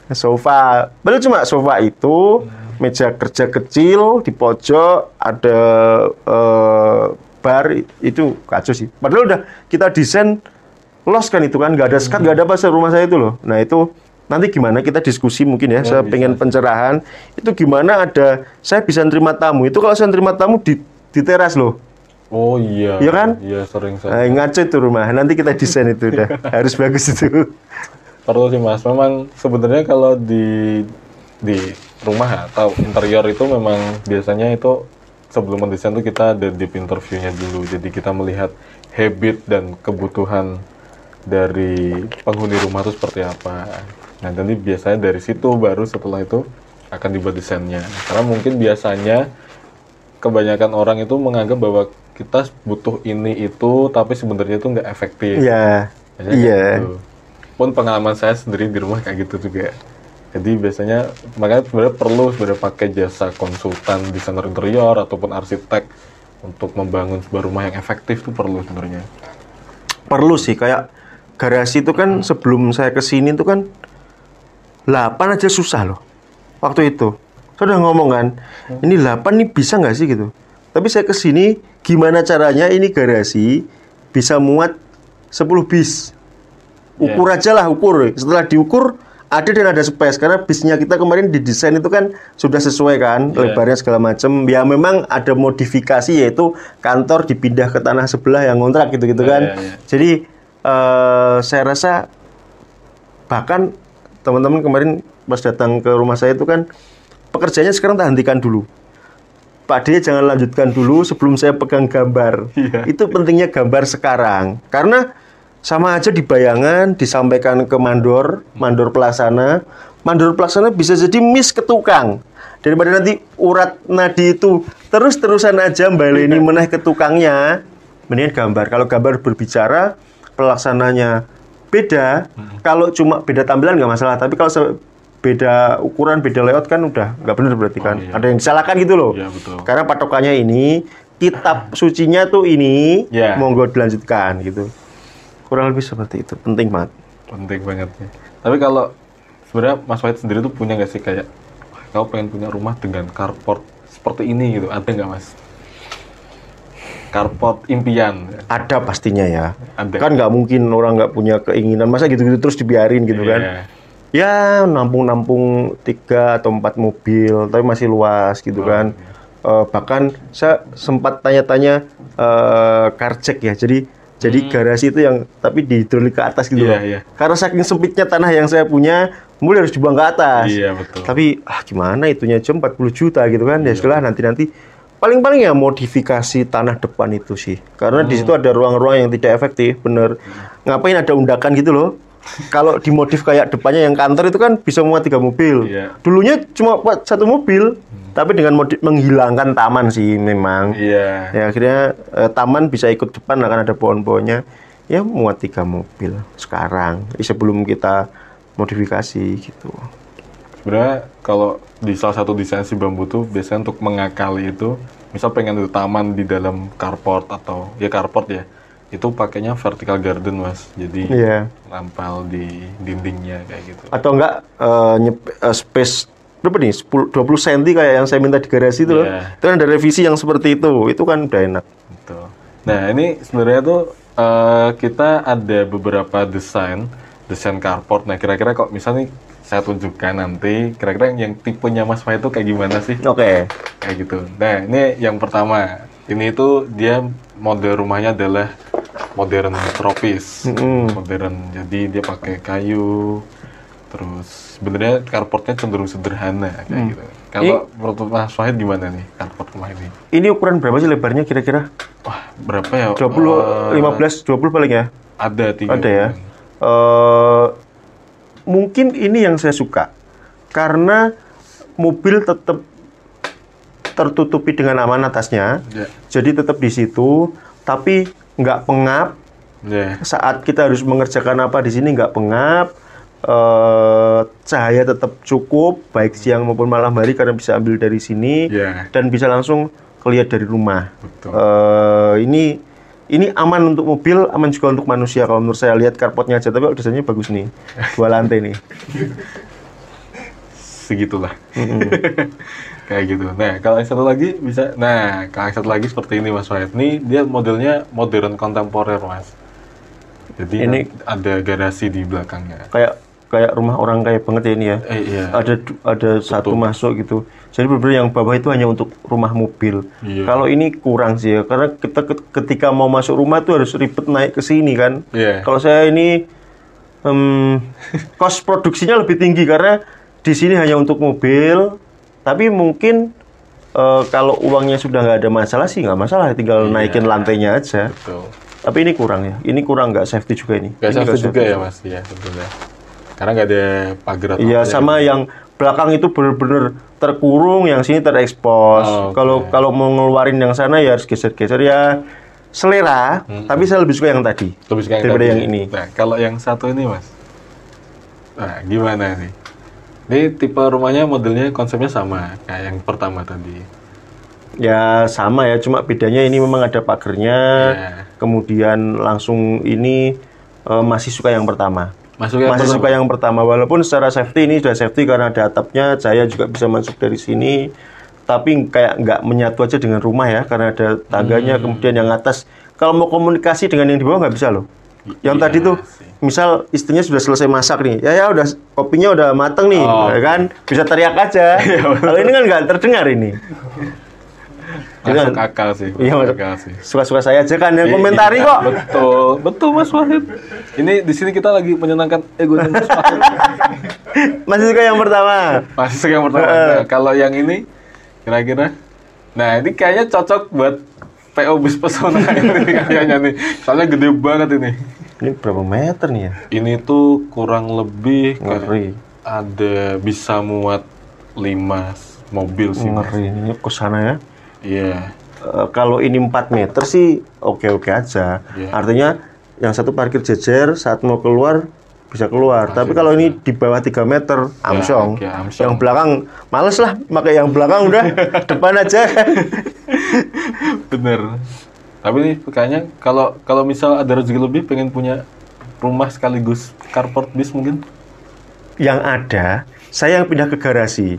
Sofa, padahal cuma sofa itu, meja kerja kecil di pojok, ada bar, itu kacau sih. Padahal udah kita desain los kan itu kan, nggak ada sekat, nggak ada apa rumah saya itu loh. Nah itu nanti gimana kita diskusi mungkin ya, saya pengen pencerahan. Itu gimana saya bisa nerima tamu. Itu kalau saya nerima tamu di teras loh. Oh iya. Iya kan? Iya sering. Ngaco itu rumah. Nanti kita desain itu udah harus bagus itu. Perlu sih Mas. Memang sebenarnya kalau di rumah atau interior itu memang biasanya itu sebelum mendesain itu kita ada deep interview-nya dulu. Jadi kita melihat habit dan kebutuhan dari penghuni rumah itu seperti apa. Nah, nanti biasanya dari situ baru setelah itu akan dibuat desainnya. Karena mungkin biasanya kebanyakan orang itu menganggap bahwa kita butuh ini itu, tapi sebenarnya itu nggak efektif. Iya. Gitu. Pun pengalaman saya sendiri di rumah kayak gitu juga. Jadi biasanya makanya sebenarnya perlu pakai jasa konsultan desainer interior ataupun arsitek untuk membangun sebuah rumah yang efektif itu perlu sebenarnya. Perlu sih, kayak garasi itu kan sebelum saya kesini itu kan 8 aja susah loh. Waktu itu saya udah ngomong kan, ini 8 nih bisa nggak sih gitu. Tapi saya kesini, gimana caranya ini garasi bisa muat 10 bis. Ukur aja lah, ukur. Setelah diukur ada dan ada space, karena bisnya kita kemarin didesain itu kan sudah sesuai kan, lebarnya segala macam. Ya memang ada modifikasi, yaitu kantor dipindah ke tanah sebelah yang ngontrak gitu-gitu kan. Jadi saya rasa bahkan teman-teman kemarin pas datang ke rumah saya itu kan pekerjaannya sekarang tak hentikan dulu. Pak D jangan lanjutkan dulu sebelum saya pegang gambar. Itu pentingnya gambar sekarang. Karena sama aja di bayangan disampaikan ke mandor pelaksana. Mandor pelaksana bisa jadi miss ke tukang. Daripada nanti urat nadi itu terus-terusan aja baleni meneh ke tukangnya, mendingan gambar. Kalau gambar berbicara, pelaksananya beda. Kalau cuma beda tampilan nggak masalah, tapi kalau beda ukuran, beda layout kan udah nggak benar berarti kan. Ada yang disalahkan gitu loh. Betul. Karena patokannya ini, kitab sucinya tuh ini, monggo dilanjutkan gitu. Kurang lebih seperti itu, penting banget. Penting banget ya. Tapi kalau sebenarnya Mas Wahid sendiri tuh punya nggak sih kayak, kau pengen punya rumah dengan carport seperti ini gitu, ada nggak Mas? Carport impian. Ada pastinya ya. Ada. Kan nggak mungkin orang nggak punya keinginan, masa gitu-gitu terus dibiarin gitu kan. Ya nampung 3 atau 4 mobil, tapi masih luas gitu kan. Bahkan saya sempat tanya-tanya car check ya, jadi garasi itu yang tapi dihidrolik ke atas gitu loh. Karena saking sempitnya tanah yang saya punya, mulai harus dibuang ke atas. Betul. Tapi gimana itunya aja 40 juta gitu kan. Ya setelah nanti paling-paling ya modifikasi tanah depan itu sih. Karena di situ ada ruang-ruang yang tidak efektif, bener. Ngapain ada undakan gitu loh. Kalau dimodif kayak depannya yang kantor itu kan bisa muat 3 mobil. Dulunya cuma buat 1 mobil, tapi dengan menghilangkan taman sih memang. Ya akhirnya taman bisa ikut depan, akan ada pohon-pohonnya. Ya muat 3 mobil sekarang. Sebelum kita modifikasi gitu. Sebenarnya kalau di salah satu desain si bambu tuh biasanya untuk mengakali itu misal pengen ada taman di dalam carport atau ya carport ya, itu pakainya vertical garden Mas. Jadi nempel di dindingnya kayak gitu. Atau enggak space berapa nih? 20 cm kayak yang saya minta di garasi itu loh. Itu kan ada revisi yang seperti itu. Itu kan udah enak. Betul. Nah, ini sebenarnya tuh kita ada beberapa desain carport. Nah, kira-kira kok misalnya saya tunjukkan nanti kira-kira yang tipenya Mas Fahid itu kayak gimana sih? Oke. Kayak gitu. Nah, ini yang pertama. Ini itu dia model rumahnya adalah modern tropis. Modern. Jadi dia pakai kayu. Terus sebenarnya carportnya cenderung sederhana kayak gitu. Kalau menurut Mas Fahid gimana nih carport rumah ini? Ini ukuran berapa sih lebarnya kira-kira? Wah, berapa ya? 20, 15, 20 paling ya? Ada 3. Ada ya. Mungkin ini yang saya suka karena mobil tetap tertutupi dengan aman atasnya, jadi tetap di situ, tapi nggak pengap. Saat kita harus mengerjakan apa di sini nggak pengap, cahaya tetap cukup baik siang maupun malam hari karena bisa ambil dari sini dan bisa langsung kelihatan dari rumah. Ini aman untuk mobil, aman juga untuk manusia kalau menurut saya. Lihat carportnya aja, tapi desainnya bagus nih. 2 lantai nih. Segitulah. Kayak gitu. Nah, kalau yang satu lagi bisa. Nah, kalau yang satu lagi seperti ini Mas Wahid. Ini dia modelnya modern kontemporer Mas. Jadi ini ada garasi di belakangnya. Kayak rumah orang kaya banget ya ini ya. Iya. Ada satu masuk gitu. Jadi benar-benar yang bawah itu hanya untuk rumah mobil. Kalau ini kurang sih ya, karena kita ketika mau masuk rumah tuh harus ribet naik ke sini kan. Kalau saya ini cost produksinya lebih tinggi karena di sini hanya untuk mobil. Tapi mungkin kalau uangnya sudah nggak ada masalah sih nggak masalah, tinggal naikin lantainya aja. Betul. Tapi ini kurang ya. Ini kurang nggak safety juga ini. Nggak safety juga ya Mas, ya sebetulnya. Karena nggak ada pagar atau iya, sama yang belakang itu benar-benar terkurung, yang sini terekspos. Kalau mau ngeluarin yang sana ya harus geser-geser ya. Selera, tapi saya lebih suka yang tadi. Lebih suka yang daripada tadi. Yang ini. Nah, kalau yang satu ini Mas. Nah, gimana nih? Ini tipe rumahnya modelnya konsepnya sama kayak yang pertama tadi. Ya sama ya, cuma bedanya ini memang ada pagernya. Kemudian langsung ini masih suka yang pertama. Masih suka yang pertama, walaupun secara safety ini sudah safety karena ada atapnya, cahaya juga bisa masuk dari sini. Tapi kayak nggak menyatu aja dengan rumah ya, karena ada tangganya. Kemudian yang atas, kalau mau komunikasi dengan yang di bawah nggak bisa loh. Yang tadi tuh, misal istrinya sudah selesai masak nih, ya udah kopinya udah mateng nih, ya kan? Bisa teriak aja. Kalau ini kan nggak terdengar ini. Masuk akal sih. Iya, masuk akal sih. Suka-suka saya aja kan yang komentari kok. Betul Mas Wahid. Ini di sini kita lagi menyenangkan egonya Mas Wahid. Masih suka yang pertama. Masih suka yang pertama. Nah, kalau yang ini kira-kira, nah ini kayaknya cocok buat PO Bis Pesona ini kayaknya nih. Soalnya gede banget ini. Ini berapa meter nih ya? Ini tuh kurang lebih ada bisa muat 5 mobil sih. Ngeri ini ke sana ya. Iya. Kalau ini 4 meter sih oke-oke aja. Artinya yang satu parkir jejer, saat mau keluar bisa keluar. Tapi kalau ini di bawah 3 meter, amsyong. Yang belakang males lah, pakai yang belakang udah depan aja. Bener. Tapi nih kayaknya kalau misal ada rezeki lebih pengen punya rumah sekaligus carport bis mungkin. Yang ada saya yang pindah ke garasi.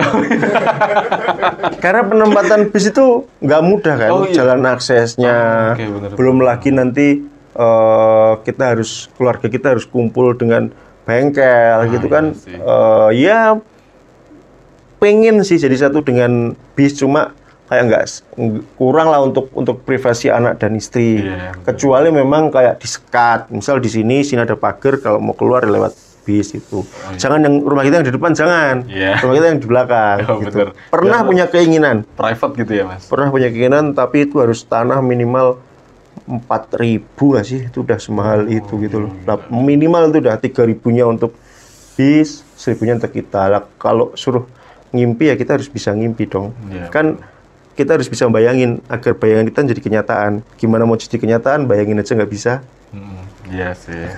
Karena penempatan bis itu nggak mudah kan, jalan aksesnya. Belum lagi nanti keluarga kita harus kumpul dengan bengkel gitu kan. Ya pengen sih jadi satu dengan bis, cuma kayak nggak kurang lah untuk privasi anak dan istri. Kecuali memang kayak disekat. Misal di sini ada pagar, kalau mau keluar lewat bis itu. Jangan yang rumah kita yang di depan, jangan. Rumah kita yang di belakang. Gitu. Pernah punya keinginan. Private gitu ya Mas? Pernah punya keinginan, tapi itu harus tanah minimal 4.000 nggak sih? Itu udah semahal itu gitu loh. Nah, minimal itu udah 3.000-nya untuk bis, 1.000-nya untuk kita. Nah, kalau suruh ngimpi ya kita harus bisa ngimpi dong. Kan kita harus bisa bayangin agar bayangan kita jadi kenyataan. Gimana mau jadi kenyataan, bayangin aja nggak bisa. Iya sih.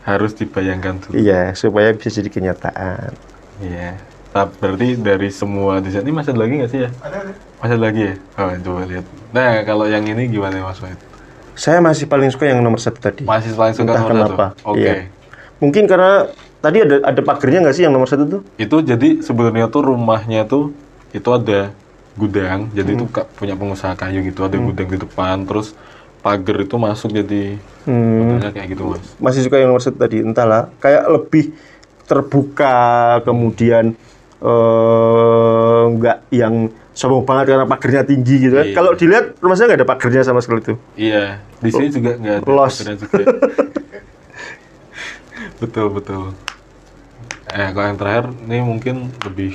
Harus dibayangkan dulu. Iya, supaya bisa jadi kenyataan. Iya. Berarti dari semua desain ini masih ada lagi nggak sih ya? Ada. Masih ada lagi ya? Oh, coba lihat. Nah, kalau yang ini gimana Mas Wahid? Saya masih paling suka yang nomor 1 tadi. Masih paling suka Entah nomor kenapa. 1? Oke. Iya. Mungkin karena tadi ada pagernya nggak sih yang nomor 1 tuh? Itu jadi sebenarnya tuh rumahnya tuh itu ada gudang, jadi itu punya pengusaha kayu gitu, ada gudang di depan, terus pagar itu masuk jadi modelnya kayak gitu Mas. Masih suka yang nomor 1 tadi, entahlah. Kayak lebih terbuka, kemudian nggak yang sombong banget karena pagernya tinggi gitu kan. Iya. Kalau dilihat rumah saya nggak ada pagernya sama sekali tuh. Iya, di sini juga nggak ada Los. pagarnya juga. Betul. Kalau yang terakhir ini mungkin lebih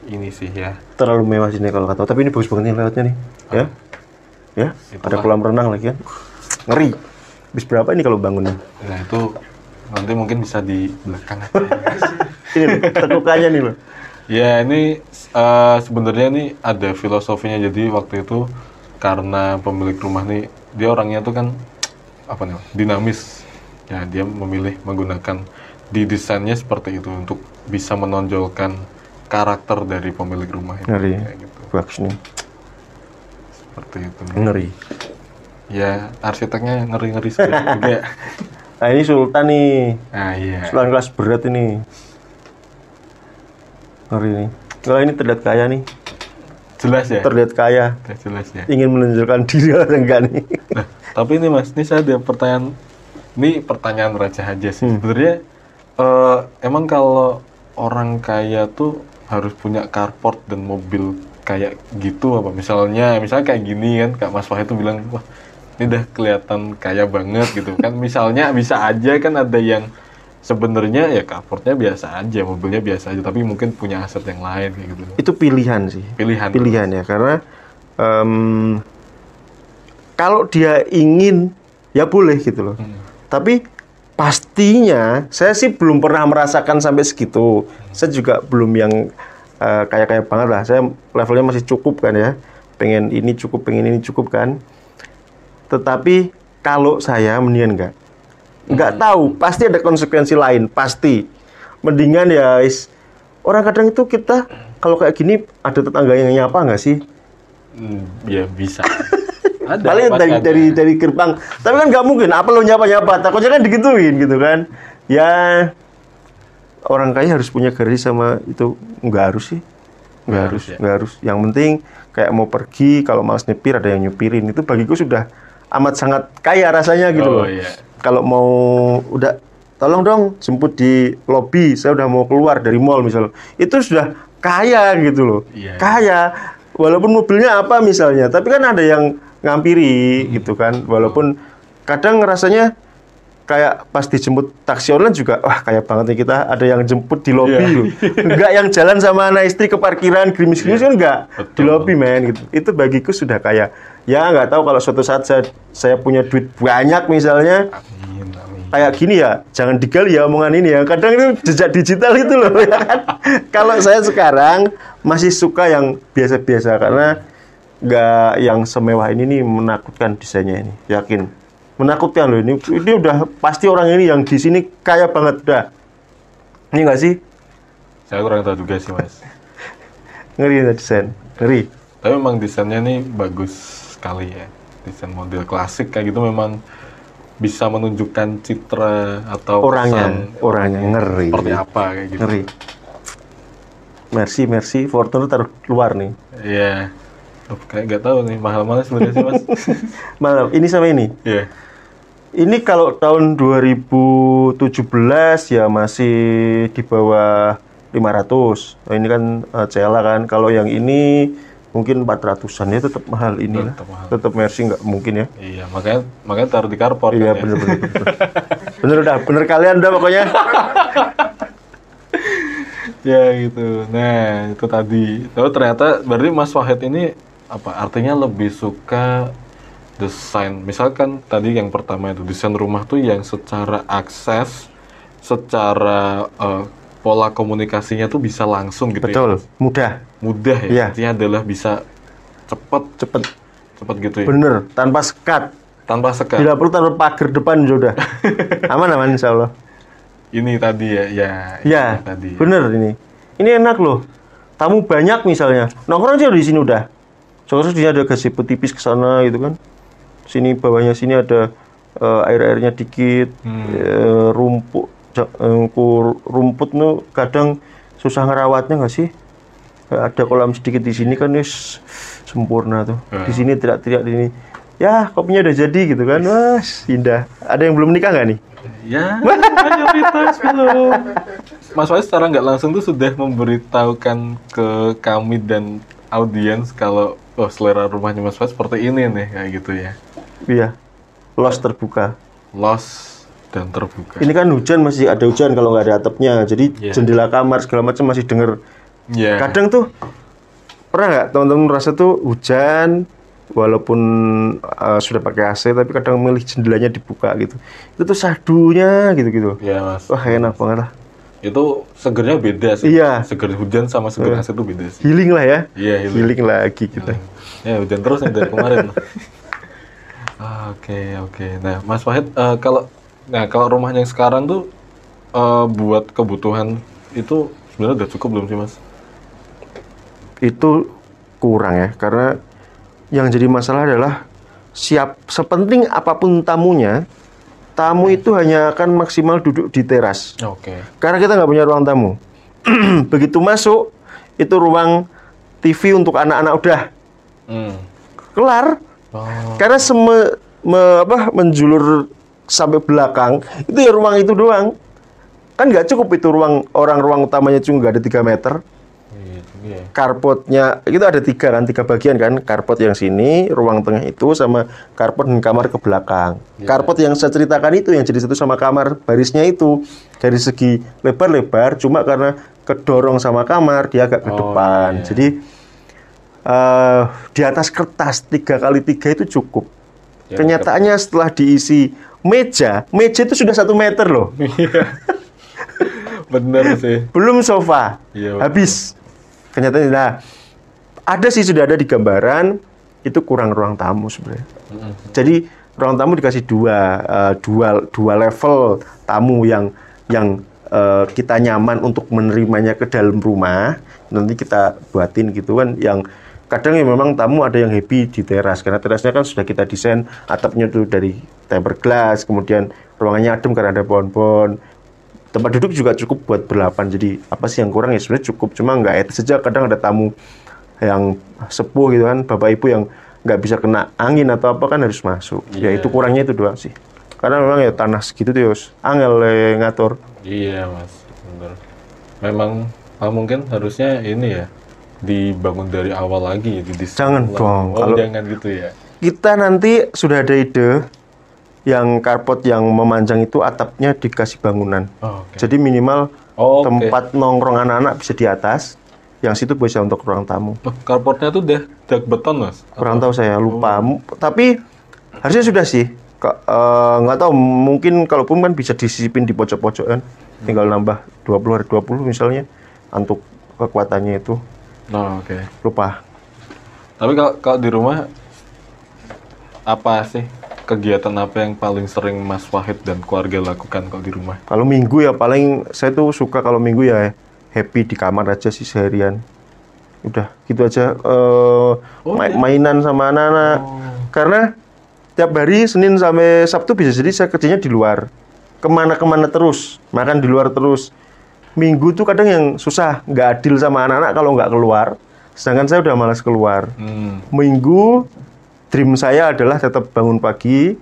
ini sih ya. Terlalu mewah sini kalau kata. Tapi ini bagus banget nih layoutnya nih. Ya, ya. Itulah. Ada kolam renang lagi kan. Ngeri. Habis berapa ini kalau bangunnya? Nah itu nanti mungkin bisa di belakang aja. Ini loh, tekukannya nih loh. Ya ini sebenarnya nih ada filosofinya. Jadi waktu itu karena pemilik rumah nih dia orangnya tuh kan apa nih dinamis. Ya dia memilih menggunakan di desainnya seperti itu untuk bisa menonjolkan karakter dari pemilik rumah itu. Ngeri. Kayak gitu. Bagus nih. Seperti itu. Ngeri. Ya arsiteknya ngeri-ngeri sekali juga. Nah ini Sultan nih. Nah iya. Sultan kelas berat ini. Ngeri nih. Kalau ini terlihat kaya nih. Jelas ya. Terlihat kaya. Udah jelas ya. Ingin menunjukkan diri atau enggak nih? Nah, tapi ini Mas, ini saya ada pertanyaan. Ini pertanyaan receh aja sih. Sebenarnya emang kalau orang kaya tuh harus punya carport dan mobil kayak gitu apa? Misalnya kayak gini kan, Kak Mas Wahid tuh bilang, wah ini udah kelihatan kaya banget gitu kan. Misalnya bisa aja kan ada yang sebenarnya ya carportnya biasa aja, mobilnya biasa aja, tapi mungkin punya aset yang lain kayak gitu. Itu pilihan sih. Pilihan ya, karena kalau dia ingin ya boleh gitu loh. Tapi pastinya saya sih belum pernah merasakan sampai segitu. Saya juga belum yang kaya-kaya banget lah. Saya levelnya masih cukup kan ya. Pengen ini cukup kan. Tetapi kalau saya mendingan enggak tahu, pasti ada konsekuensi lain, pasti. Mendingan ya orang kadang itu kita kalau kayak gini ada tetangga yang nyapa nggak sih? Ya bisa. Ada, paling dari gerbang. Tapi kan nggak mungkin. Apa lo nyapa? Takutnya kan digituin gitu kan. Ya orang kaya harus punya garis sama itu nggak harus sih. Nggak harus. Yang penting kayak mau pergi kalau malas nyepir ada yang nyupirin. Itu bagiku sudah amat sangat kaya rasanya gitu loh. Iya. Kalau mau udah tolong dong jemput di lobi. Saya udah mau keluar dari mall misal. Itu sudah kaya gitu loh. Iya. Kaya. Walaupun mobilnya apa misalnya, tapi kan ada yang ngampiri gitu kan. Walaupun kadang rasanya kayak pas dijemput taksi online juga, wah kayak banget nih kita ada yang jemput di lobi loh. Enggak yang jalan sama anak istri ke parkiran gerimis-gerimis kan enggak. Betul. Di lobi men gitu. Itu bagiku sudah kayak ya nggak tahu kalau suatu saat saya punya duit banyak misalnya. Amin. Kayak gini ya, jangan digali ya omongan ini ya. Kadang itu jejak digital itu loh ya kan. Kalau saya sekarang masih suka yang biasa-biasa karena nggak yang semewah ini nih, menakutkan desainnya ini, yakin menakutkan loh ini udah pasti orang ini yang di sini kaya banget udah. Ini nggak sih? Saya kurang tahu juga sih Mas. Ngeri ya desain, ngeri. Tapi memang desainnya nih bagus sekali ya. Desain model klasik kayak gitu memang bisa menunjukkan citra atau orangnya ngeri. Seperti apa kayak gitu. Ngeri. Mercy, Fortuner taruh keluar nih. Iya. Kayak nggak tahu nih mahal mana sebenarnya sih Mas. Malam ini sama ini. Iya. Ini kalau tahun 2017 ya masih di bawah 500. Nah, ini kan Cela kan. Kalau yang ini mungkin 400-an ya, tetap mahal inilah. Tetap Mercy nggak mungkin ya. Iya, makanya taruh di carport. Iya, kan, bener kalian udah pokoknya. Ya gitu. Nah, itu tadi. Tapi ternyata berarti Mas Wahid ini apa artinya lebih suka desain. Misalkan tadi yang pertama itu desain rumah tuh yang secara akses, secara pola komunikasinya tuh bisa langsung gitu. Betul, ya. Mudah ya. Iya. Artinya adalah bisa cepat gitu ya. Bener, tanpa sekat. Tidak perlu taruh pagar depan sudah. Aman insya Allah. Ini tadi ya tadi. Bener ini. Ini enak loh. Tamu banyak misalnya, nongkrong aja di sini udah. Terus dia ada gazebo tipis ke sana gitu kan. Sini bawahnya sini ada air-airnya dikit. Rumput tuh kadang susah ngerawatnya nggak sih? Ada kolam sedikit di sini kan wis sempurna tuh. Di sini teriak-teriak di sini. Ya, kopinya udah jadi gitu kan. Mas, indah. Ada yang belum nikah nggak nih? Ya, mayoritas belum. Mas Wahid secara nggak langsung tuh sudah memberitahukan ke kami dan audiens kalau selera rumahnya Mas Wahid seperti ini nih, kayak gitu ya. Iya. Los terbuka. Los dan terbuka. Ini kan hujan, masih ada hujan kalau nggak ada atapnya. Jadi jendela kamar segala macam masih denger. Kadang tuh pernah nggak teman-teman merasa tuh hujan walaupun sudah pakai AC tapi kadang milih jendelanya dibuka gitu. Itu tuh sadunya gitu-gitu. Iya, Mas. Wah, enak banget lah. Itu segernya beda sih. Iya. Seger hujan sama seger AC itu beda sih. Healing lah ya. Iya, healing lagi kita. Ya, hujan terus nih dari kemarin. Oke. Nah, Mas Wahid kalau rumahnya yang sekarang tuh buat kebutuhan itu sebenarnya udah cukup belum sih, Mas? Itu kurang ya, karena yang jadi masalah adalah sepenting apapun tamunya, tamu itu hanya akan maksimal duduk di teras. Oke. Karena kita nggak punya ruang tamu. Begitu masuk, itu ruang TV untuk anak-anak udah kelar. Karena menjulur sampai belakang itu ya ruang itu doang. Kan nggak cukup itu ruang utamanya cuma nggak ada 3 meter. Carportnya itu ada 3 bagian kan, carport yang sini, ruang tengah itu sama carport dan kamar ke belakang. Carport yang saya ceritakan itu yang jadi satu sama kamar barisnya itu dari segi lebar-lebar, cuma karena kedorong sama kamar dia agak ke depan. Jadi di atas kertas 3x3 itu cukup. Kenyataannya setelah diisi meja itu sudah 1 meter loh. Bener sih. Belum sofa, habis. Kenyataannya, nah, sudah ada di gambaran itu kurang ruang tamu sebenarnya. Jadi ruang tamu dikasih dua level tamu yang kita nyaman untuk menerimanya ke dalam rumah. Nanti kita buatin gitu kan, yang kadang ya memang tamu ada yang happy di teras karena terasnya kan sudah kita desain atapnya tuh dari tempered glass, kemudian ruangannya adem karena ada pohon-pohon. Tempat duduk juga cukup buat berlapan. Jadi apa sih yang kurang ya sebenarnya cukup, cuma nggak etis saja. Kadang ada tamu yang sepuh gitu kan, bapak ibu yang nggak bisa kena angin atau apa kan harus masuk. Ya itu kurangnya itu doang sih. Karena memang ya tanah segitu tuh angel ngatur. Iya, Mas, bener. Memang mungkin harusnya ini ya dibangun dari awal lagi, jangan dong. Jangan gitu ya. Kita nanti sudah ada ide. Yang carport yang memanjang itu atapnya dikasih bangunan. Jadi minimal tempat nongkrong anak-anak bisa di atas. Yang situ bisa untuk ruang tamu. Carportnya tuh dak beton, Mas? Kurang tahu saya, lupa. Tapi harusnya sudah sih. Nggak tahu, mungkin kalaupun kan bisa disisipin di pojok-pojok kan. Tinggal nambah 20 misalnya untuk kekuatannya itu. Lupa. Tapi kalau di rumah apa sih? Kegiatan apa yang paling sering Mas Wahid dan keluarga lakukan kalau di rumah? Kalau minggu ya paling saya tuh suka kalau minggu ya happy di kamar aja sih seharian. Udah gitu aja mainan sama anak-anak. Karena tiap hari Senin sampai Sabtu bisa jadi saya kerjanya di luar. Kemana-kemana terus, makan di luar terus. Minggu tuh kadang yang susah, nggak adil sama anak-anak kalau nggak keluar. Sedangkan saya udah malas keluar. Minggu dream saya adalah tetap bangun pagi,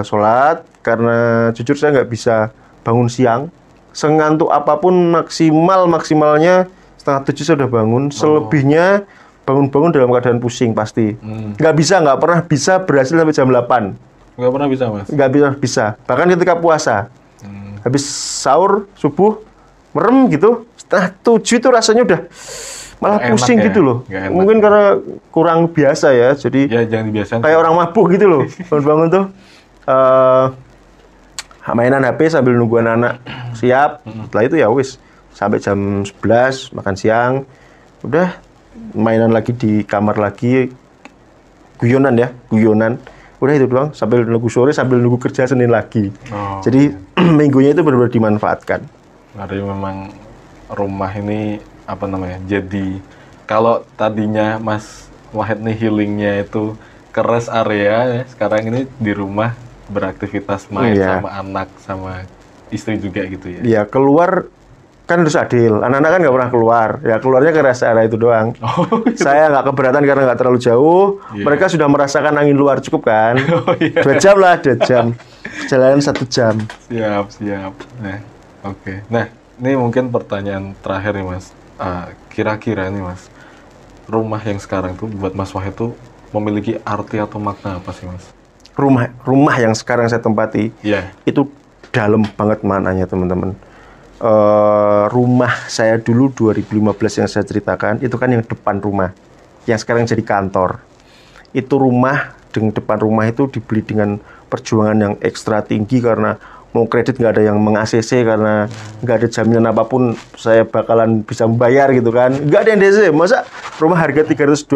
sholat, karena jujur saya nggak bisa bangun siang. Sengantuk apapun maksimalnya 6:30 saya udah bangun. Selebihnya bangun-bangun dalam keadaan pusing pasti. Nggak pernah bisa berhasil sampai jam 8. Nggak pernah bisa, Mas? Nggak bisa. Bahkan ketika puasa. Habis sahur, subuh, merem gitu, 6:30 itu rasanya udah malah pusing gitu loh. Mungkin karena kurang biasa ya, jadi jangan dibiasakan. Kayak orang mabuk gitu loh. Bangun-bangun tuh mainan HP sambil nunggu anak-anak siap. Setelah itu ya wis sampai jam 11 makan siang. Udah mainan lagi di kamar lagi, guyonan. Udah itu doang, sambil nunggu sore, sambil nunggu kerja Senin lagi. Jadi minggunya itu benar-benar dimanfaatkan. Jadi memang rumah ini jadi kalau tadinya Mas Wahid nih healingnya itu ke rest area, ya, sekarang ini di rumah beraktivitas main sama anak, sama istri juga gitu ya? Iya, keluar kan harus adil. Anak-anak kan nggak pernah keluar. Ya keluarnya ke rest area itu doang. Oh, gitu. Saya nggak keberatan karena nggak terlalu jauh. Mereka sudah merasakan angin luar cukup kan? 2 jam lah, 2 jam. Perjalanan 1 jam. Siap. Nah, oke. Nah, ini mungkin pertanyaan terakhir nih Mas. Kira-kira nih Mas, rumah yang sekarang tuh buat Mas Wahid tuh memiliki arti atau makna apa sih Mas? Rumah yang sekarang saya tempati, itu dalam banget maknanya teman-teman. Rumah saya dulu 2015 yang saya ceritakan, itu kan yang depan rumah, yang sekarang jadi kantor. Itu rumah, dengan depan rumah itu dibeli dengan perjuangan yang ekstra tinggi karena mau kredit nggak ada yang meng-ACC karena nggak ada jaminan apapun saya bakalan bisa membayar gitu kan. Nggak ada yang DC, masa rumah harga 325,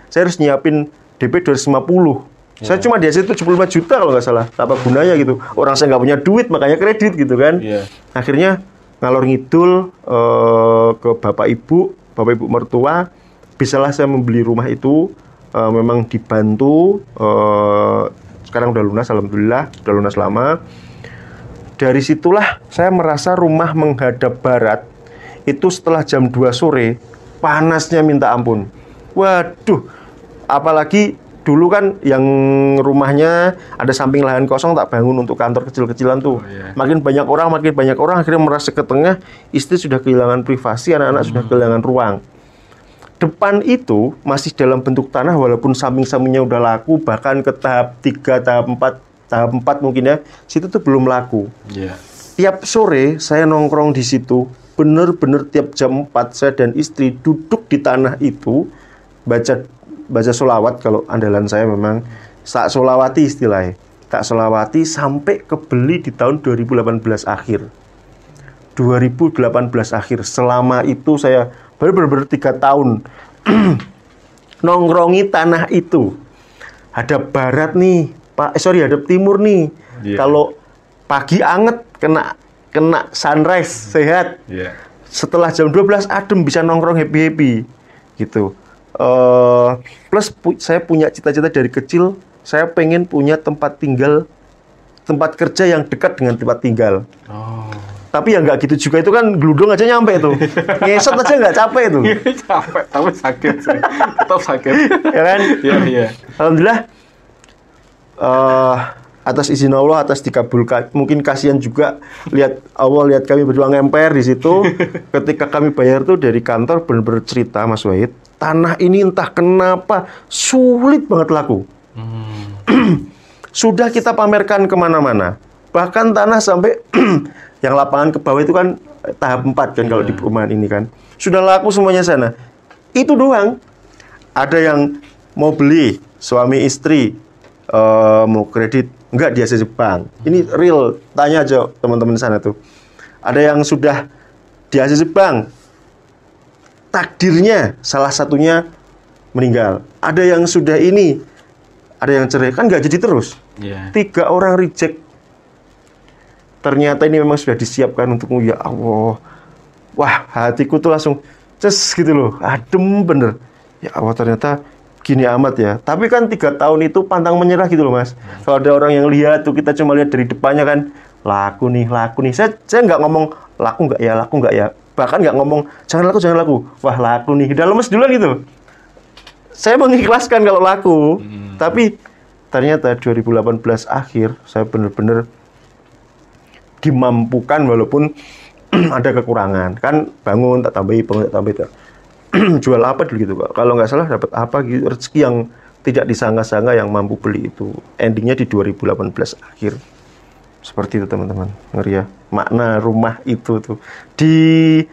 saya harus nyiapin DP 250. Saya cuma di situ 75 juta kalau nggak salah. Apa gunanya gitu? Orang saya nggak punya duit, makanya kredit gitu kan. Akhirnya ngalor ngidul ke bapak ibu mertua. Bisalah saya membeli rumah itu. Memang dibantu. Sekarang udah lunas, alhamdulillah. Udah lunas lama. Dari situlah saya merasa rumah menghadap barat. Itu setelah jam 2 sore, panasnya minta ampun. Waduh, apalagi dulu kan yang rumahnya ada samping lahan kosong tak bangun untuk kantor kecil-kecilan tuh. Makin banyak orang akhirnya merasa ke tengah, istri sudah kehilangan privasi, anak-anak sudah kehilangan ruang. Depan itu masih dalam bentuk tanah walaupun samping-sampingnya udah laku, bahkan ke tahap 3, tahap 4 mungkin ya. Situ tuh belum laku. Tiap sore saya nongkrong di situ, bener-bener tiap jam 4 saya dan istri duduk di tanah itu baca sholawat. Kalau andalan saya memang tak sholawati istilahnya, tak sholawati sampai kebeli di tahun 2018 akhir. Selama itu saya baru 3 tahun nongkrongi tanah itu. Hadap barat nih hadap timur nih. Kalau pagi anget kena sunrise sehat. Setelah jam 12 adem, bisa nongkrong happy gitu. Plus saya punya cita-cita dari kecil, saya pengen punya tempat kerja yang dekat dengan tempat tinggal. Tapi ya nggak gitu juga, itu kan geludung aja nyampe tuh. Ngesot aja nggak capek tuh. Capek, tapi sakit sih. Tetap sakit. Ya kan? Iya. Alhamdulillah, atas izin Allah, atas dikabulkan. Mungkin kasihan juga lihat kami berdua ngemper di situ. Ketika kami bayar tuh dari kantor bener-bener cerita Mas Wahid, tanah ini entah kenapa sulit banget laku. Sudah kita pamerkan kemana-mana. Bahkan tanah sampai yang lapangan ke bawah itu kan tahap 4 kan kalau di perumahan ini kan. Sudah laku semuanya sana. Itu doang. Ada yang mau beli, suami istri, mau kredit, enggak di ACC Bank. Ini real, tanya aja teman-teman sana tuh. Ada yang sudah di ACC Bank, takdirnya salah satunya meninggal. Ada yang sudah ada yang cerai, kan nggak jadi terus. 3 orang reject. Ternyata ini memang sudah disiapkan untuk, ya Allah. Wah, hatiku tuh langsung gitu loh, adem bener. Ya Allah, ternyata gini amat ya. Tapi kan 3 tahun itu pantang menyerah gitu loh Mas. Kalau ada orang yang lihat tuh, kita cuma lihat dari depannya kan, laku nih. Saya nggak ngomong laku nggak ya. Bahkan nggak ngomong jangan laku. Wah, laku nih. Udah lemes duluan gitu. Saya mengikhlaskan kalau laku. Tapi ternyata 2018 akhir saya bener-bener dimampukan walaupun ada kekurangan. Kan bangun tak tambahi. Jual apa dulu gitu Pak. Kalau nggak salah dapat apa gitu, rezeki yang tidak disangka-sangka yang mampu beli itu. Endingnya di 2018 akhir. Seperti itu teman-teman. Ngeri ya. Makna rumah itu tuh. Di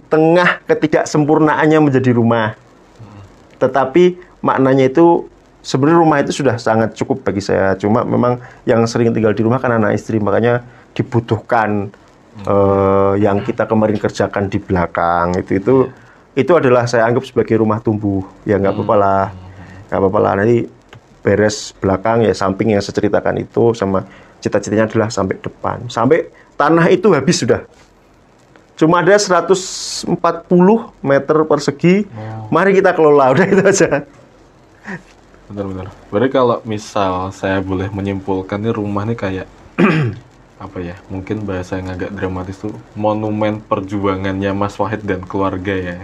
tengah ketidaksempurnaannya menjadi rumah. Tetapi maknanya itu sebenarnya rumah itu sudah sangat cukup bagi saya. Cuma memang yang sering tinggal di rumah kan anak istri. Makanya dibutuhkan yang kita kemarin kerjakan di belakang. Itu adalah saya anggap sebagai rumah tumbuh. Ya nggak apa-apa lah. Nanti beres belakang ya, samping yang saya ceritakan itu, sama cita-citanya adalah sampai depan. Sampai tanah itu habis sudah. Cuma ada 140 meter persegi. Mari kita kelola, udah itu aja. Benar-benar. Berarti kalau misal saya boleh menyimpulkan nih rumah nih kayak apa ya? Mungkin bahasa yang agak dramatis tuh monumen perjuangannya Mas Wahid dan keluarga ya.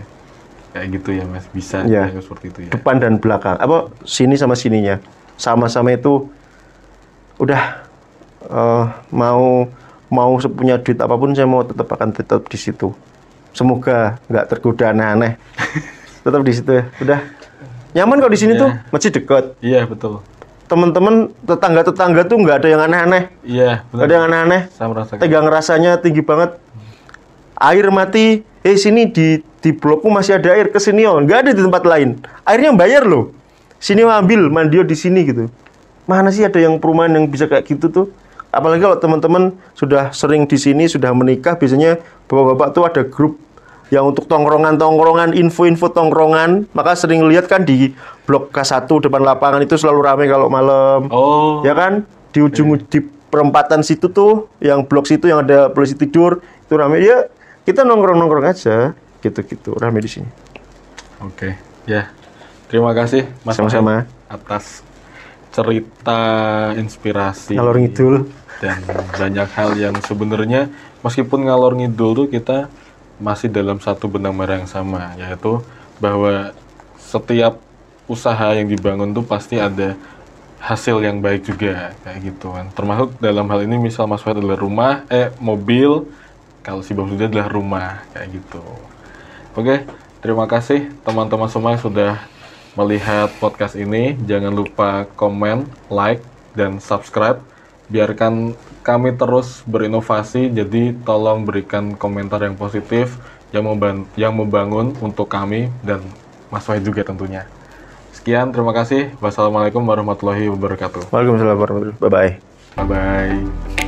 Kayak gitu ya Mas. Bisa Ya. seperti itu ya. Depan dan belakang. Apa sini sama sininya. Sama-sama itu udah mau sepunya duit apapun saya mau akan tetap di situ. Semoga nggak tergoda aneh-aneh. Tetap di situ ya. Udah nyaman kok di sini tuh, masih dekat. Iya, betul. Teman-teman tetangga-tetangga tuh nggak ada yang aneh-aneh. Iya, benar. Nggak ada yang aneh-aneh. Saya merasakan. Tegang rasanya tinggi banget. Air mati. Sini di blokku masih ada air, kesini oh. Nggak ada di tempat lain. Airnya bayar loh. Sini ambil, mandio di sini gitu. Mana sih ada yang perumahan yang bisa kayak gitu tuh? Apalagi kalau teman-teman sudah sering di sini, sudah menikah, biasanya bapak-bapak tuh ada grup yang untuk tongkrongan-tongkrongan, info-info tongkrongan. Maka sering lihat kan di blok K1 depan lapangan itu selalu ramai kalau malam. Oh. Ya kan? Di ujung di perempatan situ tuh, yang blok situ yang ada polisi tidur, itu ramai. Ya, kita nongkrong-nongkrong aja, gitu-gitu, ramai di sini. Oke. Ya. Terima kasih Mas Sama-sama. Wahid atas cerita inspirasi Ngalor ngidul. dan banyak hal yang sebenarnya meskipun ngalor ngidul tuh kita masih dalam satu benang merah yang sama, yaitu bahwa setiap usaha yang dibangun tuh pasti ada hasil yang baik juga kayak gitu kan. Termasuk dalam hal ini misal Mas Wahid adalah rumah, mobil, kalau si Bang Sudi adalah rumah kayak gitu. Oke, terima kasih teman-teman semua yang sudah melihat podcast ini. Jangan lupa komen, like, dan subscribe. Biarkan kami terus berinovasi, jadi tolong berikan komentar yang positif, yang membangun untuk kami dan Mas Wahid juga tentunya. Sekian, terima kasih. Wassalamualaikum warahmatullahi wabarakatuh. Waalaikumsalam warahmatullahi wabarakatuh. Bye-bye. Bye-bye.